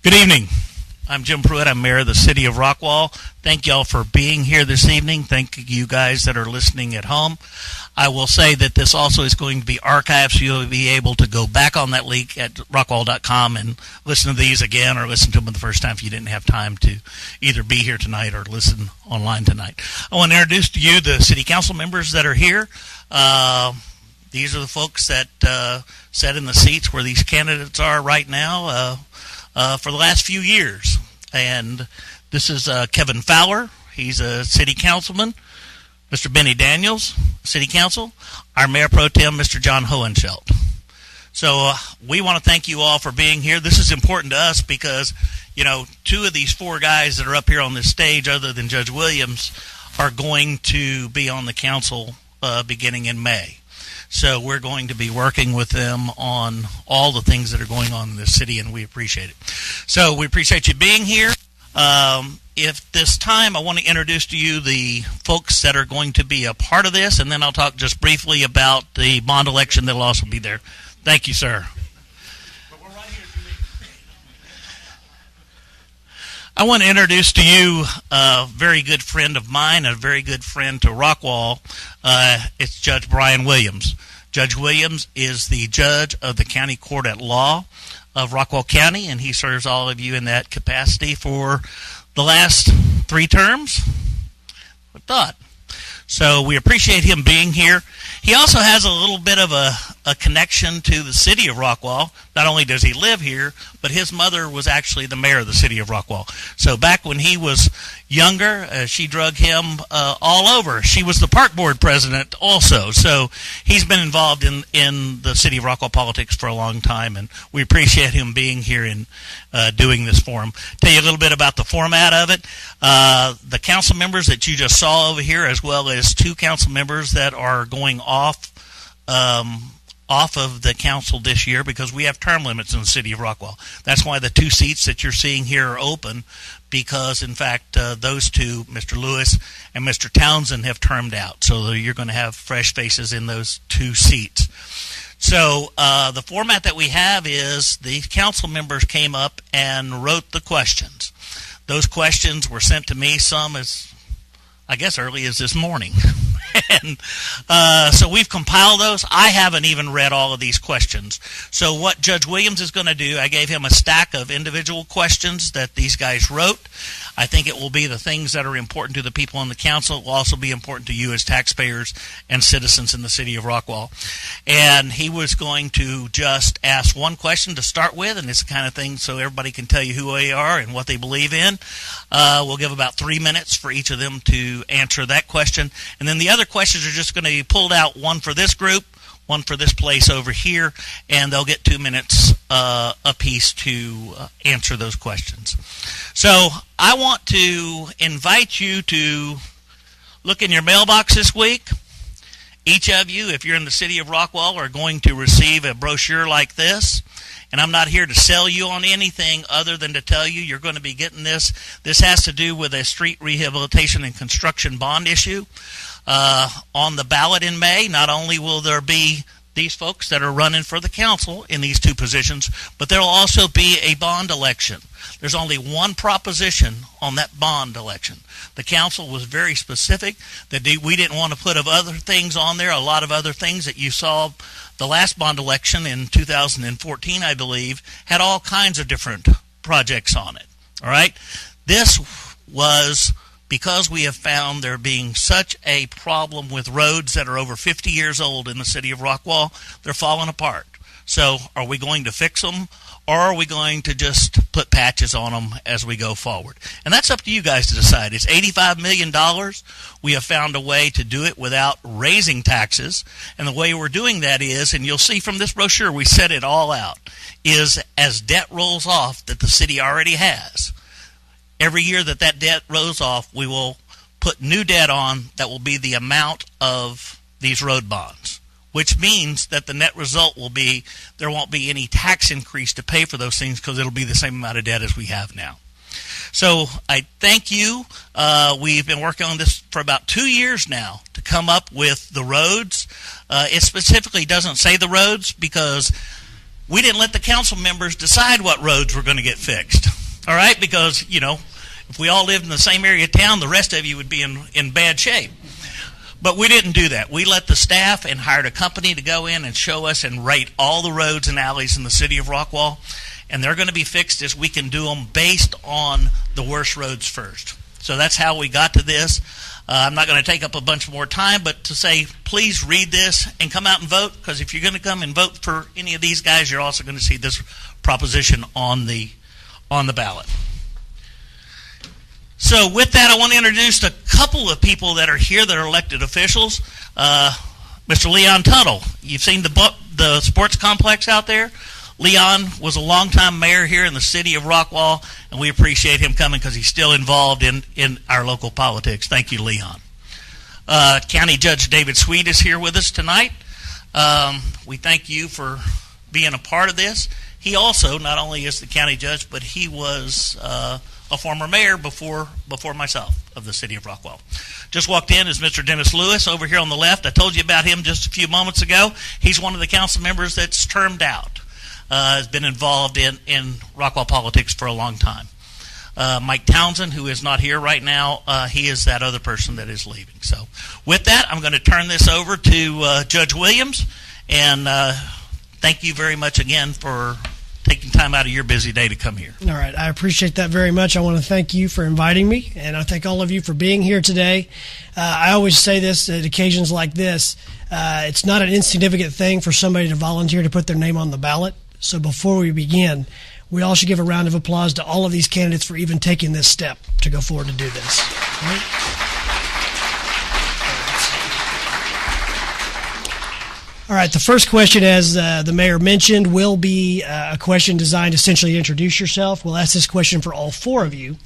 Good evening. I'm Jim Pruitt. I'm mayor of the city of Rockwall. Thank y'all for being here this evening. Thank you guys that are listening at home. I will say that this also is going to be archived, so you'll be able to go back on that link at rockwall.com and listen to these again or listen to them the first time if you didn't have time to either be here tonight or listen online tonight. I want to introduce to you the city council members that are here. These are the folks that sat in the seats where these candidates are right now for the last few years. And this is Kevin Fowler. He's a city councilman. Mr. Benny Daniels, city council. Our mayor pro tem, Mr. John Hohenschelt. So we want to thank you all for being here. This is important to us because, you know, two of these four guys that are up here on this stage, other than Judge Williams, are going to be on the council beginning in May. So we're going to be working with them on all the things that are going on in this city, and we appreciate it. So we appreciate you being here. If this time, I want to introduce to you the folks that are going to be a part of this, and then I'll talk just briefly about the bond election that will also be there. Thank you, sir. But we're right here if you need. I want to introduce to you a very good friend of mine, a very good friend to Rockwall. It's Judge Brian Williams. Judge Williams is the judge of the county court at law of Rockwall County, and he serves all of you in that capacity for the last 3 terms. I thought. So we appreciate him being here. He also has a little bit of a connection to the city of Rockwall. Not only does he live here, but his mother was actually the mayor of the city of Rockwall. So back when he was younger, she drug him all over. She was the park board president also. So he's been involved in the city of Rockwall politics for a long time, and we appreciate him being here and doing this for him. Tell you a little bit about the format of it. The council members that you just saw over here, as well as 2 council members that are going off of the council this year because we have term limits in the city of Rockwall. That's why the 2 seats that you're seeing here are open because, in fact, those 2, Mr. Lewis and Mr. Townsend, have termed out. So you're going to have fresh faces in those 2 seats. So the format that we have is the council members came up and wrote the questions. Those questions were sent to me, some as, I guess, early as this morning. And so we've compiled those. I haven't even read all of these questions. So what Judge Williams is going to do, I gave him a stack of individual questions that these guys wrote. I think it will be the things that are important to the people on the council. It will also be important to you as taxpayers and citizens in the city of Rockwall. And he was going to just ask one question to start with, and it's the kind of thing so everybody can tell you who they are and what they believe in. We'll give about 3 minutes for each of them to answer that question. And then the other questions are just going to be pulled out, one for this group, one for this place over here, and they'll get 2 minutes apiece to answer those questions. So I want to invite you to look in your mailbox this week. Each of you, if you're in the city of Rockwall, are going to receive a brochure like this. And I'm not here to sell you on anything other than to tell you you're going to be getting this. This has to do with a street rehabilitation and construction bond issue. On the ballot in May, not only will there be these folks that are running for the council in these 2 positions, but there will also be a bond election. There's only one proposition on that bond election. The council was very specific that we didn't want to put other things on there, a lot of other things that you saw. The last bond election in 2014, I believe, had all kinds of different projects on it. All right? This was because we have found there being such a problem with roads that are over 50 years old in the city of Rockwall. They're falling apart. So are we going to fix them, or are we going to just put patches on them as we go forward? And that's up to you guys to decide. It's $85 million. We have found a way to do it without raising taxes. And the way we're doing that is, and you'll see from this brochure, we set it all out, is as debt rolls off that the city already has, every year that debt rolls off, we will put new debt on that will be the amount of these road bonds, which means that the net result will be there won't be any tax increase to pay for those things because it'll be the same amount of debt as we have now. So I thank you. We've been working on this for about 2 years now to come up with the roads. It specifically doesn't say the roads because we didn't let the council members decide what roads were going to get fixed. All right, because, you know, if we all lived in the same area of town, the rest of you would be in bad shape. But we didn't do that. We let the staff and hired a company to go in and show us and rate all the roads and alleys in the city of Rockwall. And they're going to be fixed as we can do them based on the worst roads first. So that's how we got to this. I'm not going to take up a bunch more time, but to say, please read this and come out and vote, because if you're going to come and vote for any of these guys, you're also going to see this proposition on the ballot. So with that, I want to introduce a couple of people that are here that are elected officials. Mr. Leon Tuttle, you've seen the sports complex out there. Leon was a longtime mayor here in the city of Rockwall, and we appreciate him coming because he's still involved in our local politics. Thank you, Leon. County Judge David Sweet is here with us tonight. We thank you for being a part of this. He also not only is the county judge, but he was a former mayor before myself of the city of Rockwall. Just walked in is Mr. Dennis Lewis over here on the left. I told you about him just a few moments ago. He's one of the council members that's termed out. Has been involved in Rockwall politics for a long time. Mike Townsend, who is not here right now, he is that other person that is leaving. So with that, I'm going to turn this over to Judge Williams, and thank you very much again for taking time out of your busy day to come here. All right. I appreciate that very much. I want to thank you for inviting me, and I thank all of you for being here today. I always say this at occasions like this. It's not an insignificant thing for somebody to volunteer to put their name on the ballot. So before we begin, we all should give a round of applause to all of these candidates for even taking this step to go forward to do this. All right? All right, the first question, as the mayor mentioned, will be a question designed to essentially introduce yourself. We'll ask this question for all four of you,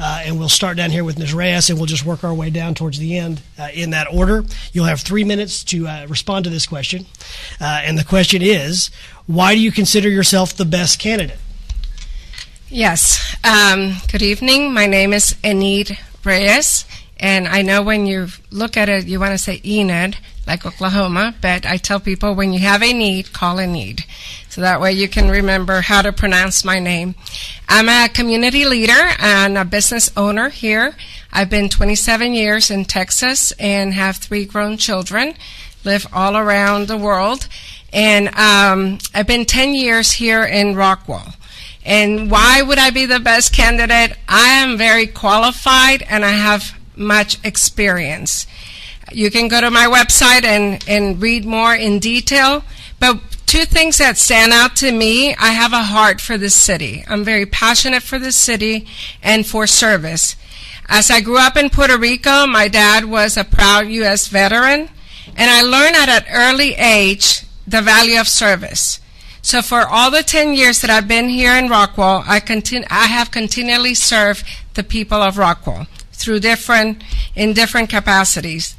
and we'll start down here with Ms. Reyes, and we'll just work our way down towards the end in that order. You'll have 3 minutes to respond to this question, and the question is, why do you consider yourself the best candidate? Yes. Good evening. My name is Enid Reyes, and I know when you look at it, you want to say Enid, like Oklahoma, but I tell people when you have a need, call Enid. So that way you can remember how to pronounce my name. I'm a community leader and a business owner here. I've been 27 years in Texas and have 3 grown children, live all around the world. And I've been 10 years here in Rockwall. And why would I be the best candidate? I am very qualified and I have much experience. You can go to my website and read more in detail. But 2 things that stand out to me, I have a heart for this city. I'm very passionate for this city and for service. As I grew up in Puerto Rico, my dad was a proud U.S. veteran, and I learned at an early age the value of service. So for all the 10 years that I've been here in Rockwall, I have continually served the people of Rockwall in different capacities.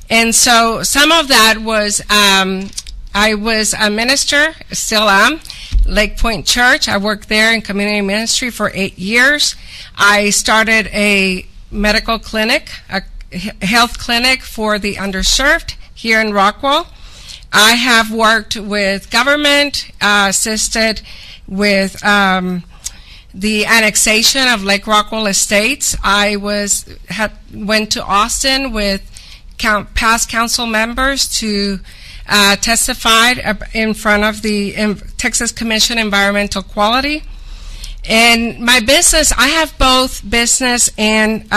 And so some of that was, I was a minister, still am, Lake Point Church. I worked there in community ministry for 8 years. I started a medical clinic, a health clinic for the underserved here in Rockwall. I have worked with government, assisted with the annexation of Lake Rockwall Estates. I went to Austin with past council members to testify in front of the Texas Commission Environmental Quality. And my business, I have both business and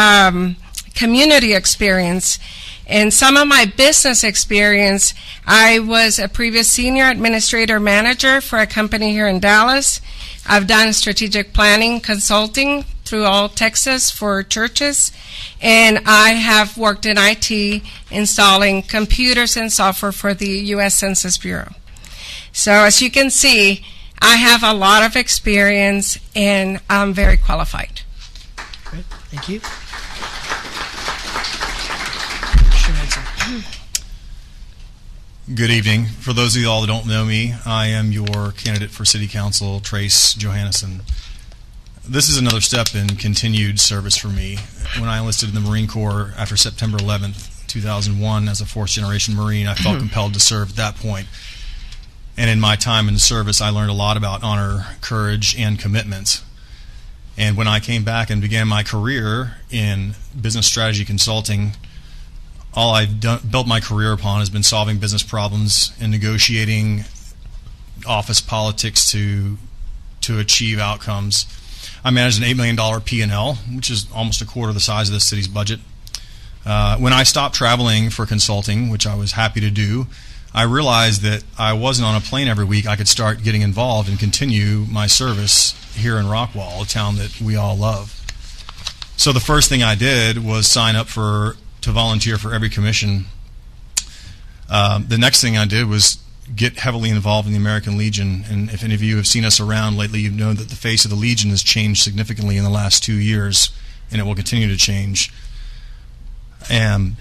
community experience. And some of my business experience, I was a previous senior administrator manager for a company here in Dallas. I've done strategic planning consulting through all Texas for churches, and I have worked in IT installing computers and software for the U.S. Census Bureau. So as you can see, I have a lot of experience and I'm very qualified. Great, thank you. Good evening. For those of you all that don't know me, I am your candidate for City Council, Trace Johannesson. This is another step in continued service for me. When I enlisted in the Marine Corps after September 11th, 2001 as a fourth-generation Marine, I felt compelled to serve at that point. And in my time in service, I learned a lot about honor, courage, and commitment. And when I came back and began my career in business strategy consulting, all I've built my career upon has been solving business problems and negotiating office politics to achieve outcomes. I managed an $8 million P&L, which is almost a quarter the size of the city's budget. When I stopped traveling for consulting, which I was happy to do, I realized that I wasn't on a plane every week. I could start getting involved and continue my service here in Rockwall, a town that we all love. So the first thing I did was sign up to volunteer for every commission. The next thing I did was get heavily involved in the American Legion. And if any of you have seen us around lately, you know that the face of the Legion has changed significantly in the last 2 years, and it will continue to change. And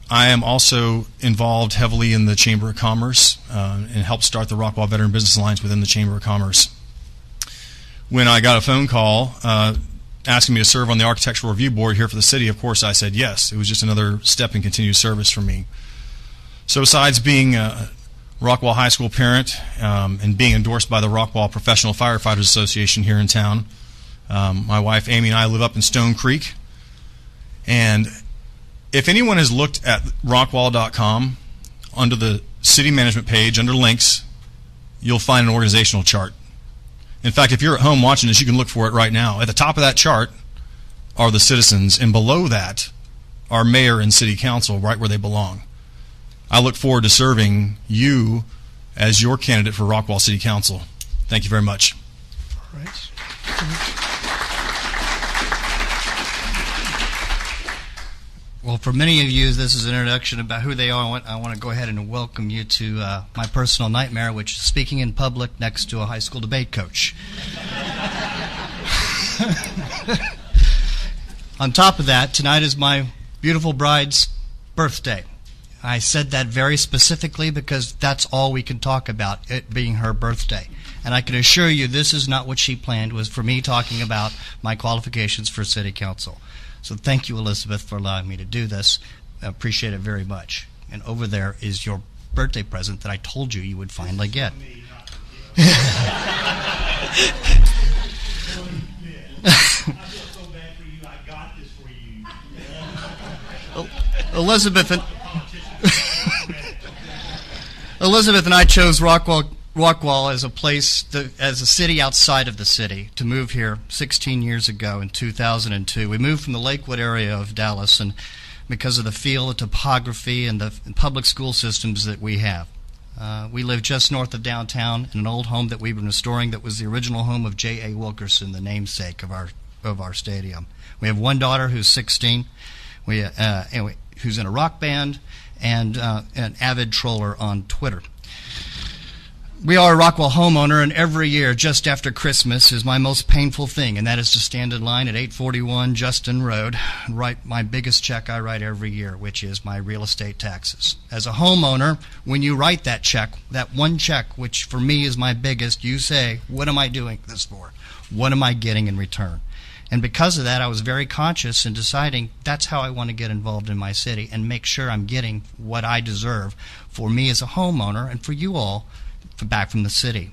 I am also involved heavily in the Chamber of Commerce and helped start the Rockwall Veteran Business Alliance within the Chamber of Commerce. When I got a phone call asking me to serve on the Architectural Review Board here for the city, of course I said yes. It was just another step in continued service for me. So besides being a Rockwall High School parent and being endorsed by the Rockwall Professional Firefighters Association here in town, my wife Amy and I live up in Stone Creek. And if anyone has looked at rockwall.com, under the city management page, under links, you'll find an organizational chart. In fact, if you're at home watching this, you can look for it right now. At the top of that chart are the citizens, and below that are mayor and city council, right where they belong. I look forward to serving you as your candidate for Rockwall City Council. Thank you very much. All right. Well, for many of you, this is an introduction about who they are. I want to go ahead and welcome you to my personal nightmare, which is speaking in public next to a high school debate coach. On top of that, tonight is my beautiful bride's birthday. I said that very specifically because that's all we can talk about, it being her birthday. And I can assure you this is not what she planned, was for me talking about my qualifications for city council. So thank you, Elizabeth, for allowing me to do this. I appreciate it very much. And over there is your birthday present that I told you would finally get. Elizabeth and I chose Rockwall as a place, as a city outside of the city, to move here 16 years ago in 2002. We moved from the Lakewood area of Dallas, and because of the feel, the topography, and the public school systems that we have. We live just north of downtown in an old home that we've been restoring that was the original home of J.A. Wilkerson, the namesake of our stadium. We have one daughter who's 16, who's in a rock band, and an avid troller on Twitter. We are a Rockwall homeowner, and every year, just after Christmas, is my most painful thing, and that is to stand in line at 841 Justin Road and write my biggest check I write every year, which is my real estate taxes. As a homeowner, when you write that check, that one check, which for me is my biggest, you say, what am I doing this for? What am I getting in return? And because of that, I was very conscious in deciding that's how I want to get involved in my city and make sure I'm getting what I deserve for me as a homeowner and for you all back from the city.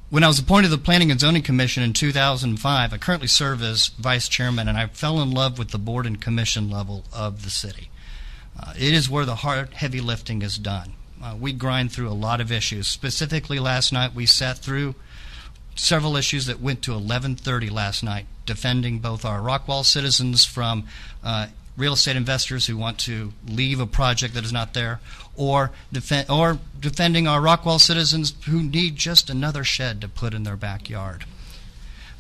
When I was appointed to the Planning and Zoning Commission in 2005, I currently serve as vice chairman, and I fell in love with the board and commission level of the city. It is where the hard, heavy lifting is done. We grind through a lot of issues. Specifically, last night we sat through several issues that went to 11:30 last night, defending both our Rockwall citizens from real estate investors who want to leave a project that is not there, or defending our Rockwall citizens who need just another shed to put in their backyard.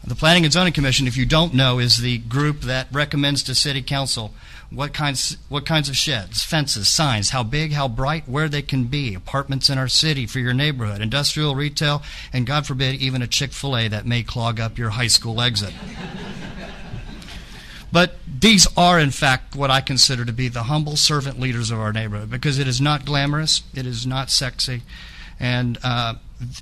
The Planning and Zoning Commission, if you don't know, is the group that recommends to City Council what kinds of sheds, fences, signs, how big, how bright, where they can be, apartments in our city for your neighborhood, industrial, retail, and God forbid, even a Chick-fil-A that may clog up your high school exit. But these are, in fact, what I consider to be the humble servant leaders of our neighborhood, because it is not glamorous, it is not sexy, and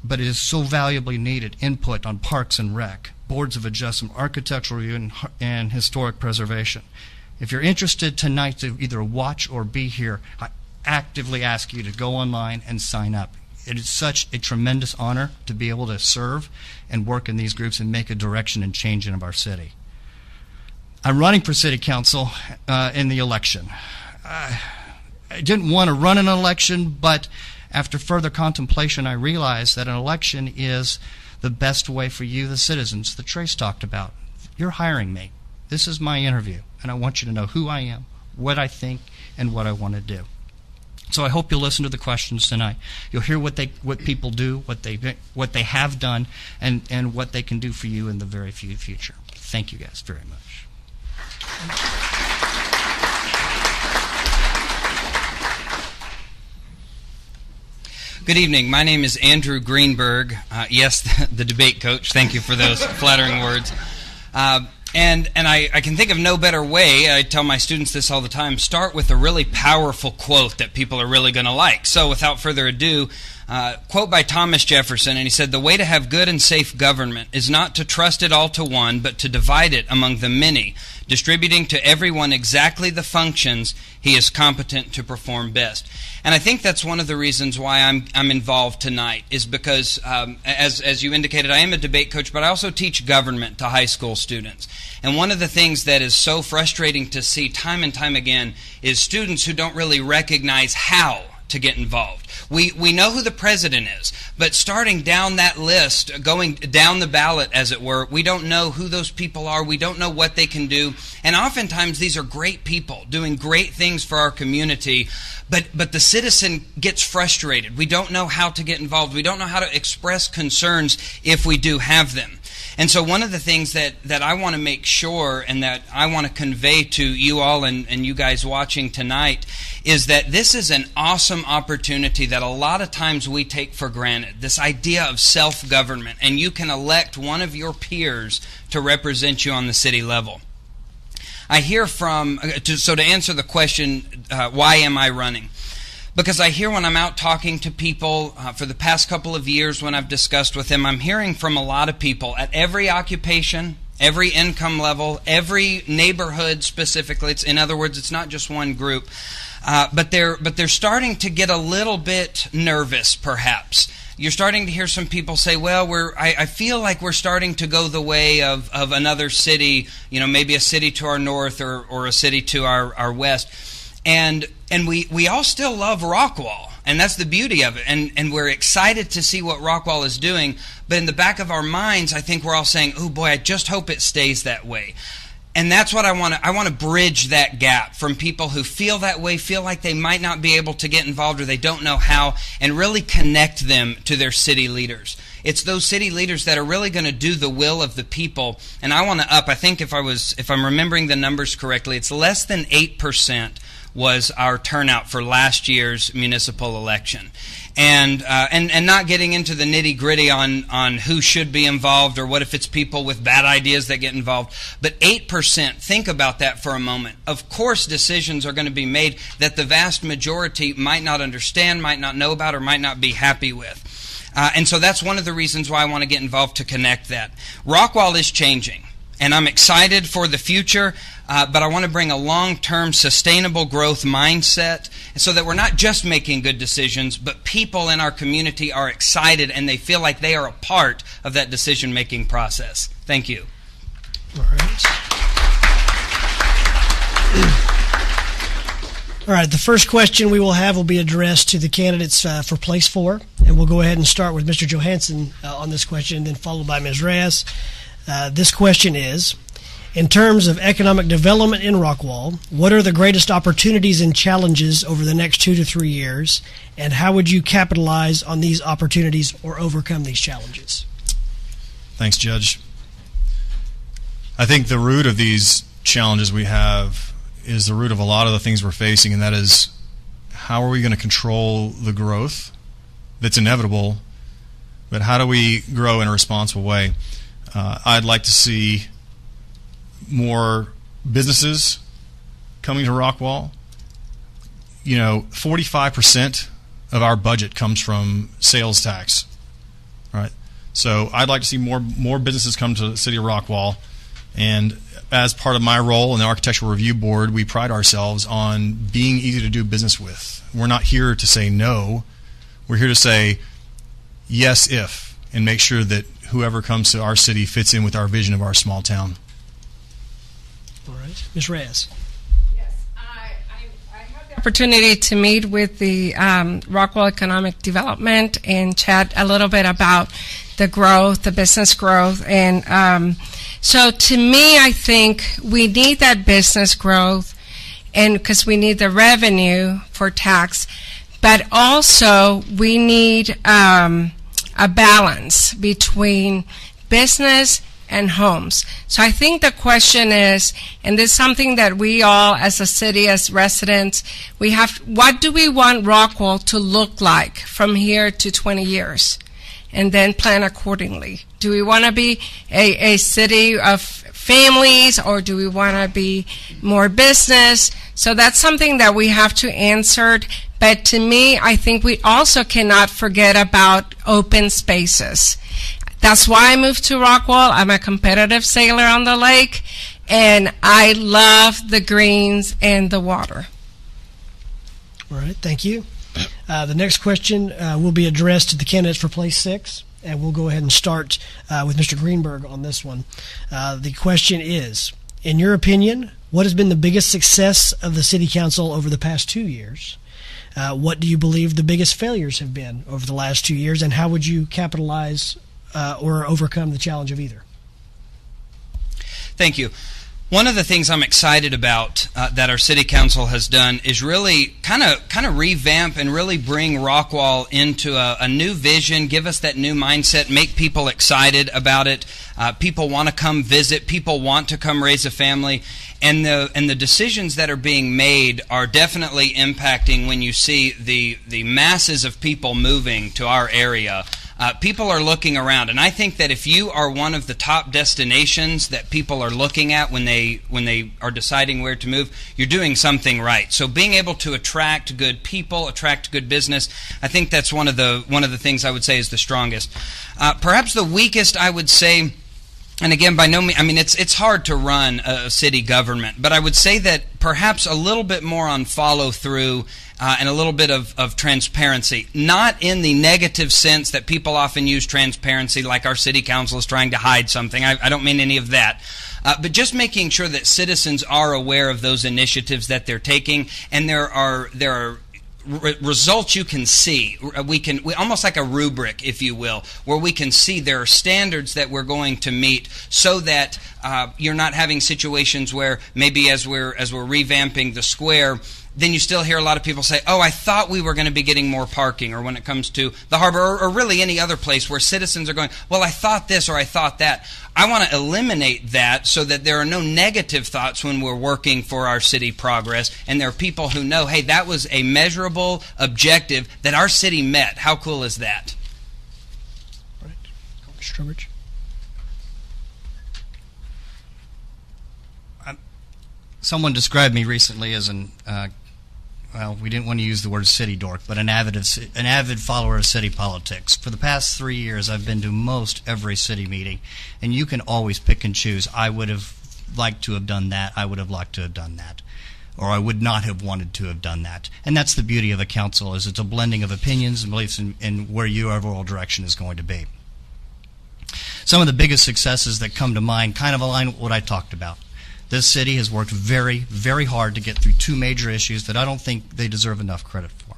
but it is so valuably needed input on parks and rec, boards of adjustment, architectural review, and historic preservation. If you're interested tonight to either watch or be here, actively ask you to go online and sign up. It is such a tremendous honor to be able to serve and work in these groups and make a direction and change in our city. I'm running for city council in the election. I didn't want to run an election, but after further contemplation, I realized that an election is the best way for you, the citizens, that Trace talked about. You're hiring me. This is my interview, and I want you to know who I am, what I think, and what I want to do. So I hope you'll listen to the questions tonight. You'll hear what people do, what they have done, and what they can do for you in the very future. Thank you guys very much. Good evening. My name is Andrew Greenberg. Yes, the debate coach. Thank you for those flattering words. And I can think of no better way. I tell my students this all the time. Start with a really powerful quote that people are really going to like. So without further ado, quote by Thomas Jefferson, and he said, "The way to have good and safe government is not to trust it all to one, but to divide it among the many, distributing to everyone exactly the functions he is competent to perform best." And I think that's one of the reasons why I'm involved tonight, is because, as you indicated, I am a debate coach, but I also teach government to high school students. And one of the things that is so frustrating to see time and time again is students who don't really recognize how to get involved. We know who the president is, but starting down that list, going down the ballot, as it were, we don't know who those people are. We don't know what they can do. And oftentimes these are great people doing great things for our community, but the citizen gets frustrated. We don't know how to get involved. We don't know how to express concerns if we do have them. And so one of the things that I want to make sure and that I want to convey to you all and you guys watching tonight is that this is an awesome opportunity that a lot of times we take for granted, this idea of self-government, and you can elect one of your peers to represent you on the city level. I hear so to answer the question, why am I running? Because I hear when I'm out talking to people for the past couple of years when I've discussed with them, I'm hearing from a lot of people at every occupation, every income level, every neighborhood specifically. In other words, it's not just one group. But they're starting to get a little bit nervous, perhaps. You're starting to hear some people say, well, I feel like we're starting to go the way of another city, maybe a city to our north or a city to our west. And we all still love Rockwall, and that's the beauty of it. And we're excited to see what Rockwall is doing. But in the back of our minds, I think we're all saying, oh boy, I just hope it stays that way. And that's what I want to bridge that gap from people who feel that way, feel like they might not be able to get involved or they don't know how, and really connect them to their city leaders. It's those city leaders that are really going to do the will of the people. And I want to I think if I'm remembering the numbers correctly, it's less than 8% was our turnout for last year's municipal election. And not getting into the nitty-gritty on who should be involved or what if it's people with bad ideas that get involved. But 8%, think about that for a moment. Of course, decisions are going to be made that the vast majority might not understand, might not know about, or might not be happy with. And so that's one of the reasons why I want to get involved, to connect that. Rockwall is changing, and I'm excited for the future. But I want to bring a long-term sustainable growth mindset so that we're not just making good decisions, but people in our community are excited and they feel like they are a part of that decision-making process. Thank you. All right. All right, the first question we will have will be addressed to the candidates for Place 4, and we'll go ahead and start with Mr. Johansson on this question, and then followed by Ms. Reyes. This question is, in terms of economic development in Rockwall, what are the greatest opportunities and challenges over the next 2 to 3 years, and how would you capitalize on these opportunities or overcome these challenges? Thanks, Judge. I think the root of these challenges we have is the root of a lot of the things we're facing, and that is, how are we going to control the growth that's inevitable, but how do we grow in a responsible way? I'd like to see more businesses coming to Rockwall. 45% of our budget comes from sales tax. Right? So I'd like to see more businesses come to the city of Rockwall. And as part of my role in the Architectural Review Board, we pride ourselves on being easy to do business with. We're not here to say no. We're here to say yes if, and make sure that whoever comes to our city fits in with our vision of our small town. All right. Ms. Reyes. Yes, I had the opportunity to meet with the Rockwall Economic Development and chat a little bit about the growth, the business growth, and so to me, I think we need that business growth, and because we need the revenue for tax, but also we need a balance between business and homes. So I think the question is, and this is something that we all as a city, as residents, we have, what do we want Rockwall to look like from here to 20 years? And then plan accordingly. Do we want to be a city of families, or do we want to be more business? So that's something that we have to answer. But to me, I think we also cannot forget about open spaces. That's why I moved to Rockwall. I'm a competitive sailor on the lake, and I love the greens and the water. All right, thank you. The next question will be addressed to the candidates for place 6, and we'll go ahead and start with Mr. Greenberg on this one. The question is, in your opinion, what has been the biggest success of the City Council over the past 2 years? What do you believe the biggest failures have been over the last 2 years, and how would you capitalize or overcome the challenge of either? Thank you. One of the things I'm excited about that our City Council has done is really kind of revamp and really bring Rockwall into a new vision, give us that new mindset, make people excited about it. People want to come visit. People want to come raise a family. And the decisions that are being made are definitely impacting when you see the masses of people moving to our area. People are looking around, and I think that if you are one of the top destinations that people are looking at when they are deciding where to move, you're doing something right. So being able to attract good people, attract good business, I think that's one of the things I would say is the strongest. Perhaps the weakest, I would say. And again, by no means, I mean, it's hard to run a city government, but I would say that perhaps a little bit more on follow-through and a little bit of transparency. Not in the negative sense that people often use transparency like our city council is trying to hide something. I don't mean any of that. But just making sure that citizens are aware of those initiatives that they're taking, and there are results you can see. We almost like a rubric, if you will, where we can see there are standards that we're going to meet, so that you're not having situations where maybe as we're revamping the square, then you still hear a lot of people say, oh, I thought we were going to be getting more parking, or when it comes to the harbor, or really any other place where citizens are going, well, I thought this or I thought that. I want to eliminate that so that there are no negative thoughts when we're working for our city progress, and there are people who know, hey, that was a measurable objective that our city met. How cool is that? Right. Mr. Trowbridge. Someone described me recently as well, we didn't want to use the word city dork, but an avid follower of city politics. For the past 3 years, I've been to most every city meeting, and you can always pick and choose. I would have liked to have done that. I would have liked to have done that. Or I would not have wanted to have done that. And that's the beauty of a council, is it's a blending of opinions and beliefs in where your overall direction is going to be. Some of the biggest successes that come to mind kind of align with what I talked about. This city has worked very, very hard to get through 2 major issues that I don't think they deserve enough credit for.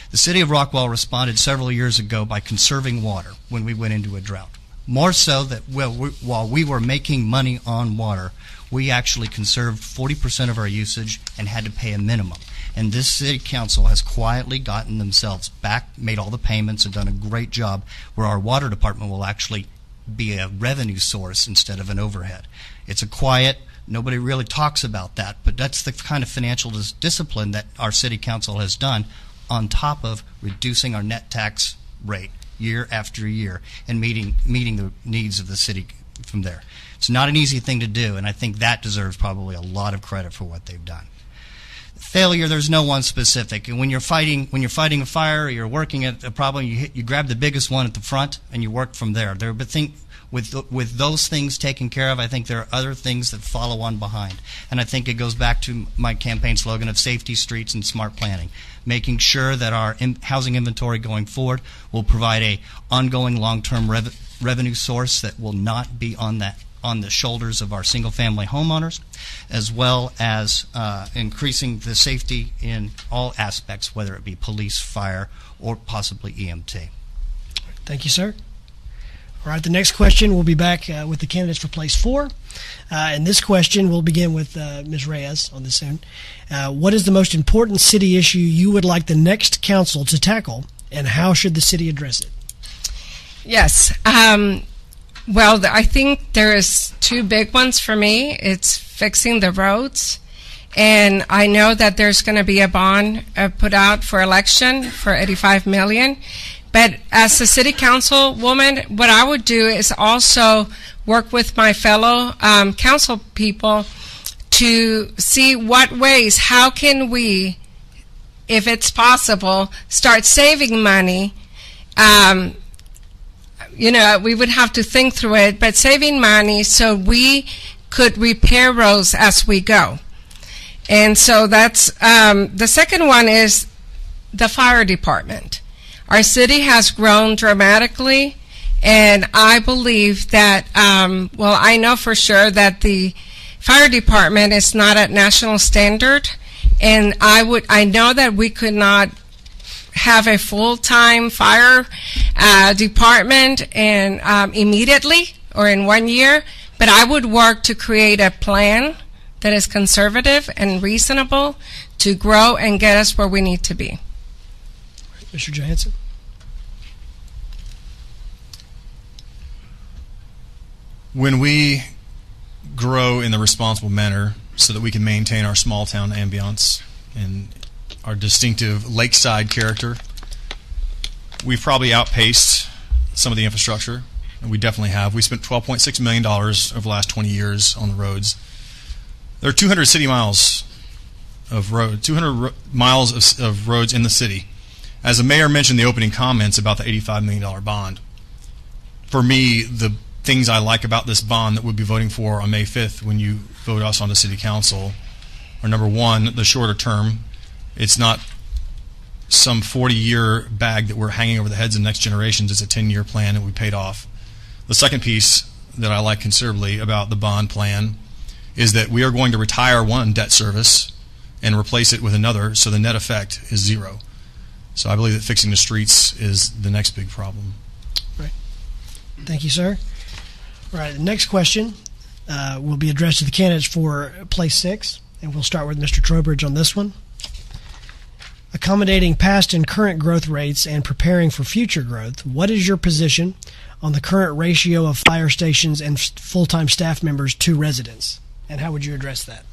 The city of Rockwall responded several years ago by conserving water when we went into a drought. More so that while we were making money on water, we actually conserved 40% of our usage and had to pay a minimum. And this city council has quietly gotten themselves back, made all the payments, and done a great job where our water department will actually be a revenue source instead of an overhead. It's a quiet, nobody really talks about that, but that's the kind of financial discipline that our city council has done, on top of reducing our net tax rate year after year and meeting the needs of the city from there. It's not an easy thing to do, and I think that deserves probably a lot of credit for what they've done. Failure, there's no one specific. And when you're fighting a fire, or you're working at a problem, you grab the biggest one at the front and you work from there. With those things taken care of, I think there are other things that follow on behind. And I think it goes back to my campaign slogan of safety streets and smart planning, making sure that our housing inventory going forward will provide a ongoing long-term revenue source that will not be on the shoulders of our single-family homeowners, as well as increasing the safety in all aspects, whether it be police, fire, or possibly EMT. Thank you, sir. All right, the next question, we'll be back with the candidates for place 4. And this question, we'll begin with Ms. Reyes on this end. What is the most important city issue you would like the next council to tackle, and how should the city address it? Yes. Well, I think there is 2 big ones for me. It's fixing the roads. And I know that there's going to be a bond put out for election for $85 million. But as a city council woman, what I would do is also work with my fellow council people to see what ways, how can we, if it's possible, start saving money. We would have to think through it, but saving money so we could repair roads as we go. And so that's the second one is the fire department. Our city has grown dramatically, and I believe that, I know for sure that the fire department is not at national standard, and I know that we could not have a full-time fire department and immediately or in 1 year, but I would work to create a plan that is conservative and reasonable to grow and get us where we need to be. Mr. Johansson? When we grow in the responsible manner so that we can maintain our small town ambiance and our distinctive lakeside character, we've probably outpaced some of the infrastructure, and we definitely have. We spent $12.6 million over the last 20 years on the roads. There are 200 city miles of road, 200 miles of roads in the city. As the mayor mentioned in the opening comments about the $85 million bond, for me, the things I like about this bond that we'll be voting for on May 5th when you vote us on the city council are, number one, the shorter term. It's not some 40-year bag that we're hanging over the heads of next generations. It's a 10-year plan that we paid off. The second piece that I like considerably about the bond plan is that we are going to retire one debt service and replace it with another, so the net effect is zero. So I believe that fixing the streets is the next big problem. Right. Thank you, sir. All right, the next question will be addressed to the candidates for place 6, and we'll start with Mr. Trowbridge on this one. Accommodating past and current growth rates and preparing for future growth, what is your position on the current ratio of fire stations and full-time staff members to residents, and how would you address that?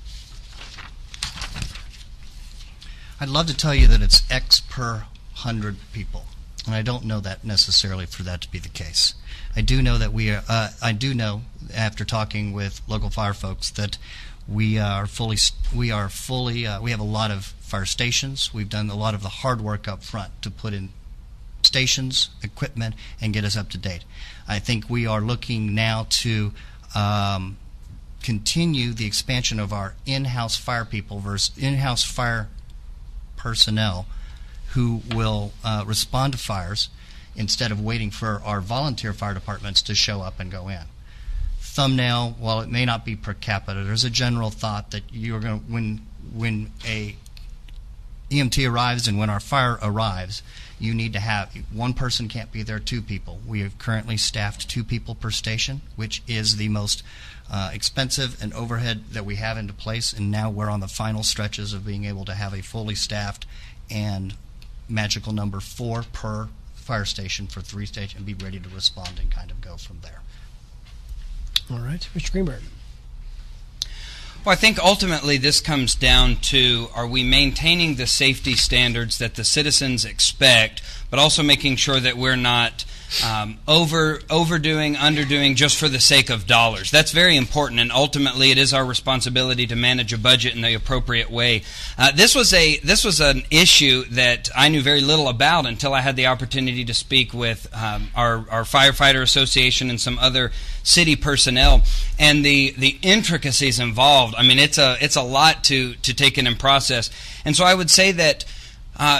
I'd love to tell you that it's X per 100 people, and I don't know that necessarily for that to be the case. I do know that we after talking with local fire folks that we have a lot of fire stations. We've done a lot of the hard work up front to put in stations, equipment, and get us up to date. I think we are looking now to continue the expansion of our in-house fire people versus in-house fire personnel who will respond to fires instead of waiting for our volunteer fire departments to show up and go in. Thumbnail, while it may not be per capita, there's a general thought that you're going to, when a EMT arrives and when our fire arrives, you need to have, one person can't be there, 2 people. We have currently staffed 2 people per station, which is the most expensive and overhead that we have into place, and now we're on the final stretches of being able to have a fully staffed and magical number 4 per fire station for 3 stations and be ready to respond and kind of go from there. All right, Mr. Greenberg. Well, I think ultimately this comes down to, are we maintaining the safety standards that the citizens expect, but also making sure that we're not overdoing, underdoing just for the sake of dollars. That's very important, and ultimately it is our responsibility to manage a budget in the appropriate way. This was an issue that I knew very little about until I had the opportunity to speak with our firefighter association and some other city personnel, and the intricacies involved. I mean, it's a lot to take in and process. And so I would say that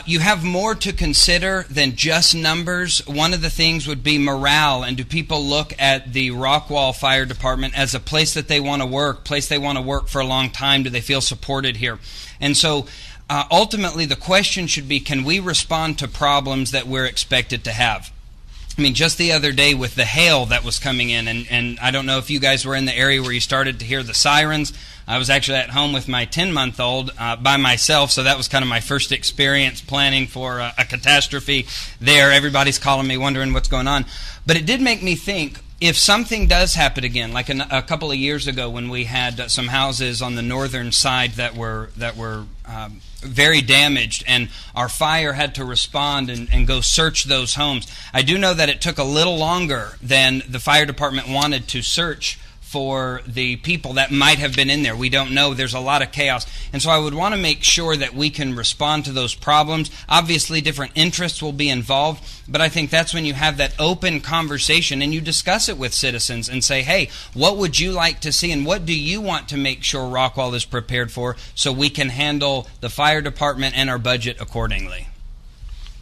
you have more to consider than just numbers. One of the things would be morale, and do people look at the Rockwall Fire Department as a place that they want to work, for a long time? Do they feel supported here? And so ultimately the question should be, can we respond to problems that we're expected to have? I mean, just the other day with the hail that was coming in, and I don't know if you guys were in the area where you started to hear the sirens. I was actually at home with my 10-month-old by myself, so that was kind of my first experience planning for a catastrophe there. Everybody's calling me, wondering what's going on. But it did make me think, if something does happen again, like a couple of years ago when we had some houses on the northern side that were very damaged, and our fire had to respond and go search those homes. I do know that it took a little longer than the fire department wanted to search for the people that might have been in there. We don't know. There's a lot of chaos. And so I would want to make sure that we can respond to those problems. Obviously, different interests will be involved, but I think that's when you have that open conversation and you discuss it with citizens and say, hey, what would you like to see, and what do you want to make sure Rockwall is prepared for, so we can handle the fire department and our budget accordingly.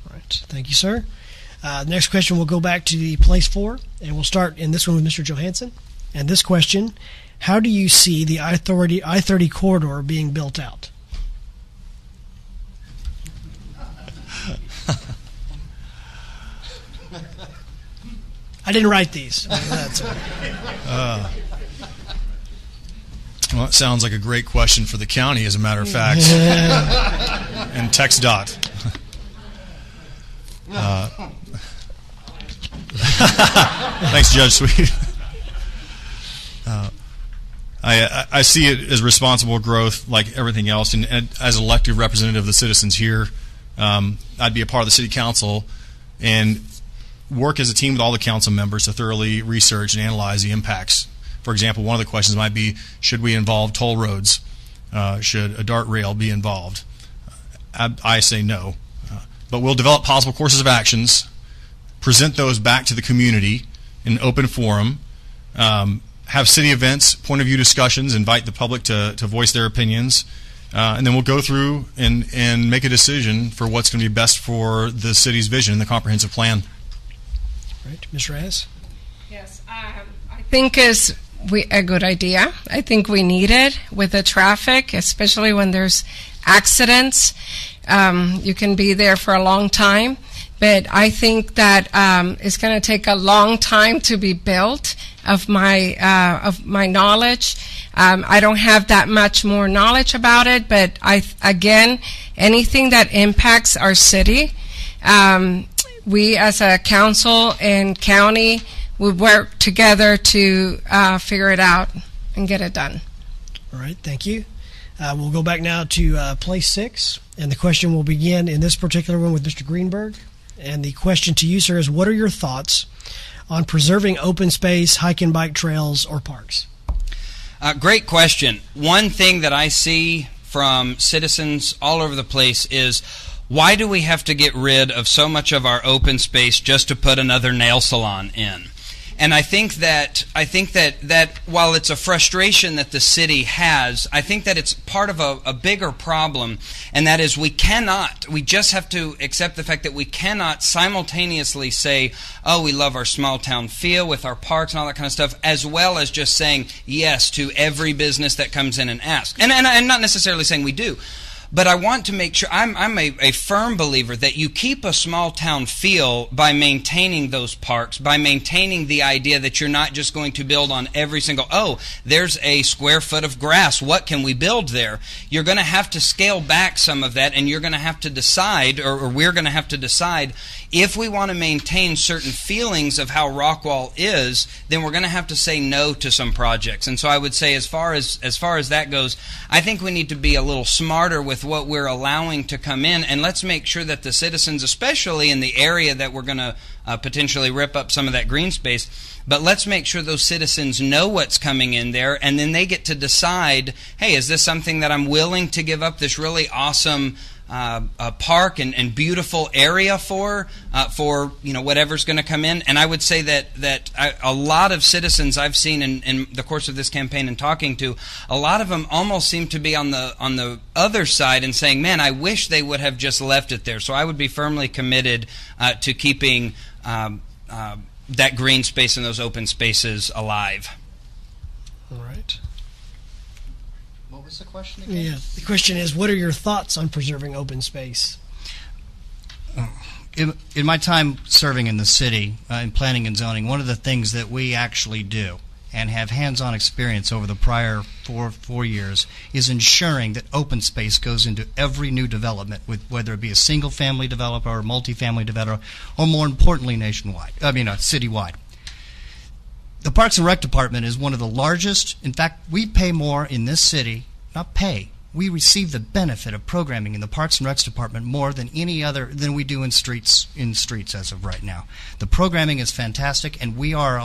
All right. Thank you, sir. Next question, we'll go back to the place 4, and we'll start in this one with Mr. Johansson. And this question, how do you see the I-30 corridor being built out? I didn't write these. Well, it sounds like a great question for the county, as a matter of fact. And TxDOT. Thanks, Judge Sweet. I see it as responsible growth like everything else, and as elected representative of the citizens here, I'd be a part of the city council and work as a team with all the council members to thoroughly research and analyze the impacts. For example, one of the questions might be, should we involve toll roads? Should a DART rail be involved? I say no. But we'll develop possible courses of actions, present those back to the community in an open forum, have city events, point of view discussions, invite the public to voice their opinions, and then we'll go through and make a decision for what's going to be best for the city's vision, the comprehensive plan. Right, Ms. Reyes? Yes, I think is a good idea. I think we need it with the traffic, especially when there's accidents. You can be there for a long time, but I think that it's going to take a long time to be built. Of my knowledge, I don't have that much more knowledge about it. But again, anything that impacts our city, we as a council and county would work together to figure it out and get it done. All right, thank you. We'll go back now to place 6, and the question will begin in this particular one with Mr. Greenberg. And the question to you, sir, is what are your thoughts on preserving open space, hike and bike trails, or parks? Great question. One thing that I see from citizens all over the place is, why do we have to get rid of so much of our open space just to put another nail salon in? And I think that while it's a frustration that the city has, I think that it's part of a bigger problem, and that is we just have to accept the fact that we cannot simultaneously say, oh, we love our small town feel with our parks and all that kind of stuff, as well as just saying yes to every business that comes in and asks. And I'm not necessarily saying we do. But I want to make sure, I'm a firm believer that you keep a small town feel by maintaining those parks, by maintaining the idea that you're not just going to build on every single, oh, there's a square foot of grass, what can we build there? You're going to have to scale back some of that, and you're going to have to decide, or we're going to have to decide, if we want to maintain certain feelings of how Rockwall is, then we're going to have to say no to some projects. And so I would say, as far as that goes, I think we need to be a little smarter with with what we're allowing to come in, and let's make sure that the citizens, especially in the area that we're going to potentially rip up some of that green space, but let's make sure those citizens know what's coming in there, and then they get to decide, hey, is this something that I'm willing to give up this really awesome park and beautiful area for whatever's going to come in. And I would say that a lot of citizens I've seen in the course of this campaign and talking to, a lot of them almost seem to be on the other side and saying, man, I wish they would have just left it there. So I would be firmly committed to keeping that green space and those open spaces alive. All right. What was the question again? Yeah. The question is, what are your thoughts on preserving open space? In my time serving in the city, in planning and zoning, one of the things that we actually do and have hands-on experience over the prior four years is ensuring that open space goes into every new development, with whether it be a single-family developer or a multifamily developer, or more importantly, citywide. The Parks and Rec Department is one of the largest. In fact, we pay more in this city, not pay. We receive the benefit of programming in the Parks and Recs Department more than than we do in streets as of right now. The programming is fantastic, and we are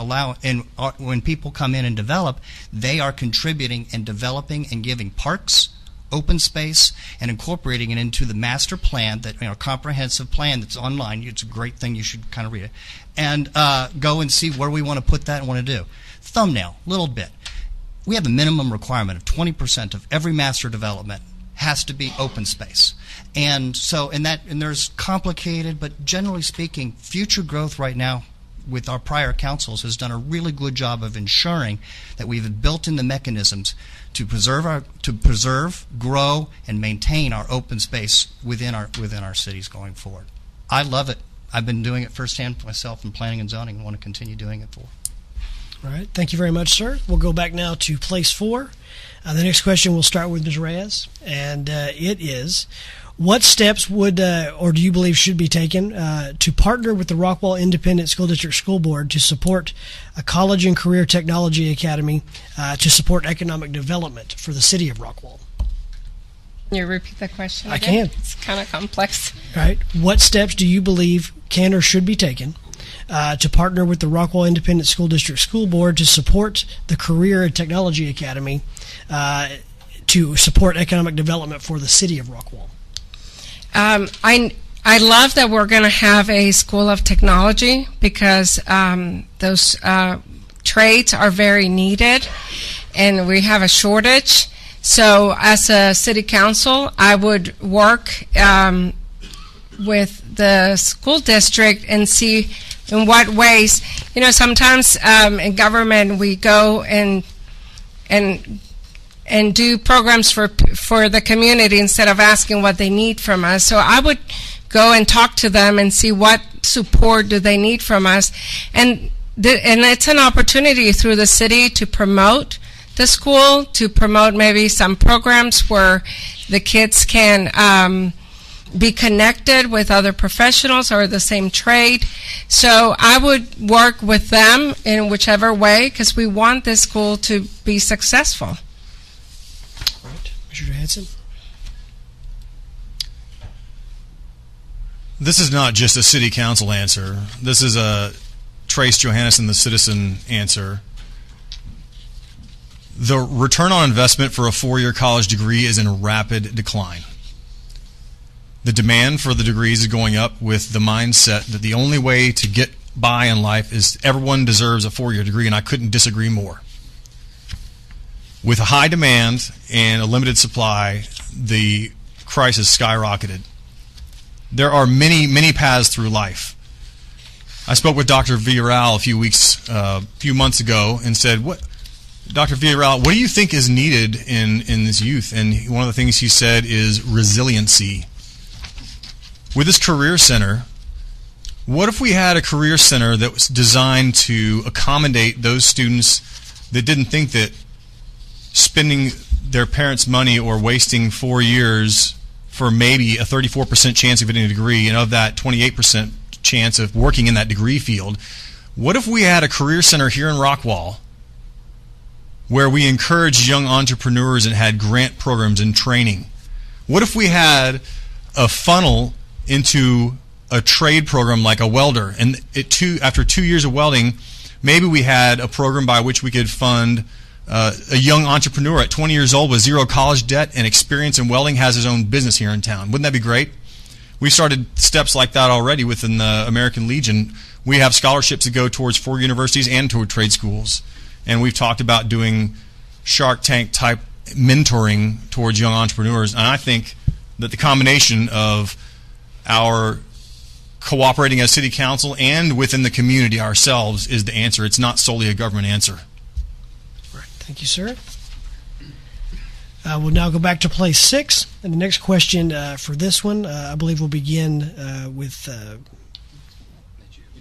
when people come in and develop, they are contributing and developing and giving parks, open space, and incorporating it into the master plan, comprehensive plan that's online. It's a great thing. You should kind of read it and go and see where we want to put that and want to do. Thumbnail, little bit. We have a minimum requirement of 20% of every master development has to be open space. And so, and there's complicated, but generally speaking, future growth right now with our prior councils has done a really good job of ensuring that we've built in the mechanisms to preserve, grow, and maintain our open space within our cities going forward. I love it. I've been doing it firsthand myself in planning and zoning and want to continue doing it for. All right. Thank you very much, sir. We'll go back now to place 4. The next question will start with Ms. Reyes, and it is, what steps would or do you believe should be taken to partner with the Rockwall Independent School District School Board to support a college and career technology academy to support economic development for the city of Rockwall? Can you repeat that question again? I can. It's kind of complex. All right. What steps do you believe can or should be taken to partner with the Rockwall Independent School District School Board to support the Career and Technology Academy to support economic development for the city of Rockwall? I love that we're going to have a School of Technology because those trades are very needed and we have a shortage. So as a city council, I would work with the school district and see in what ways, sometimes in government we go and do programs for the community instead of asking what they need from us. So I would go and talk to them and see what support do they need from us. And it's an opportunity through the city to promote the school, to promote maybe some programs where the kids can be connected with other professionals or the same trade. So I would work with them in whichever way because we want this school to be successful. Right. Mr. Johansson? This is not just a city council answer. This is a Trace Johannesson, the citizen, answer. The return on investment for a 4-year college degree is in rapid decline. The demand for the degrees is going up with the mindset that the only way to get by in life is everyone deserves a 4-year degree, and I couldn't disagree more. With a high demand and a limited supply, the crisis skyrocketed. There are many, many paths through life. I spoke with Dr. Villarreal a few months ago and said, Dr. Villarreal, what do you think is needed in this youth? And one of the things he said is resiliency. With this career center, what if we had a career center that was designed to accommodate those students that didn't think that spending their parents' money or wasting 4 years for maybe a 34% chance of getting a degree, and of that 28% chance of working in that degree field, what if we had a career center here in Rockwall where we encouraged young entrepreneurs and had grant programs and training, What if we had a funnel into a trade program like a welder, and after 2 years of welding, maybe we had a program by which we could fund a young entrepreneur at 20 years old with zero college debt and experience in welding, has his own business here in town. Wouldn't that be great? We started steps like that already within the American Legion. We have scholarships that go towards 4 universities and toward trade schools. And we've talked about doing Shark Tank type mentoring towards young entrepreneurs. And I think that the combination of our cooperating as city council and within the community ourselves is the answer. It's not solely a government answer. Thank you, sir. We'll now go back to place 6. And the next question for this one, I believe we'll begin with...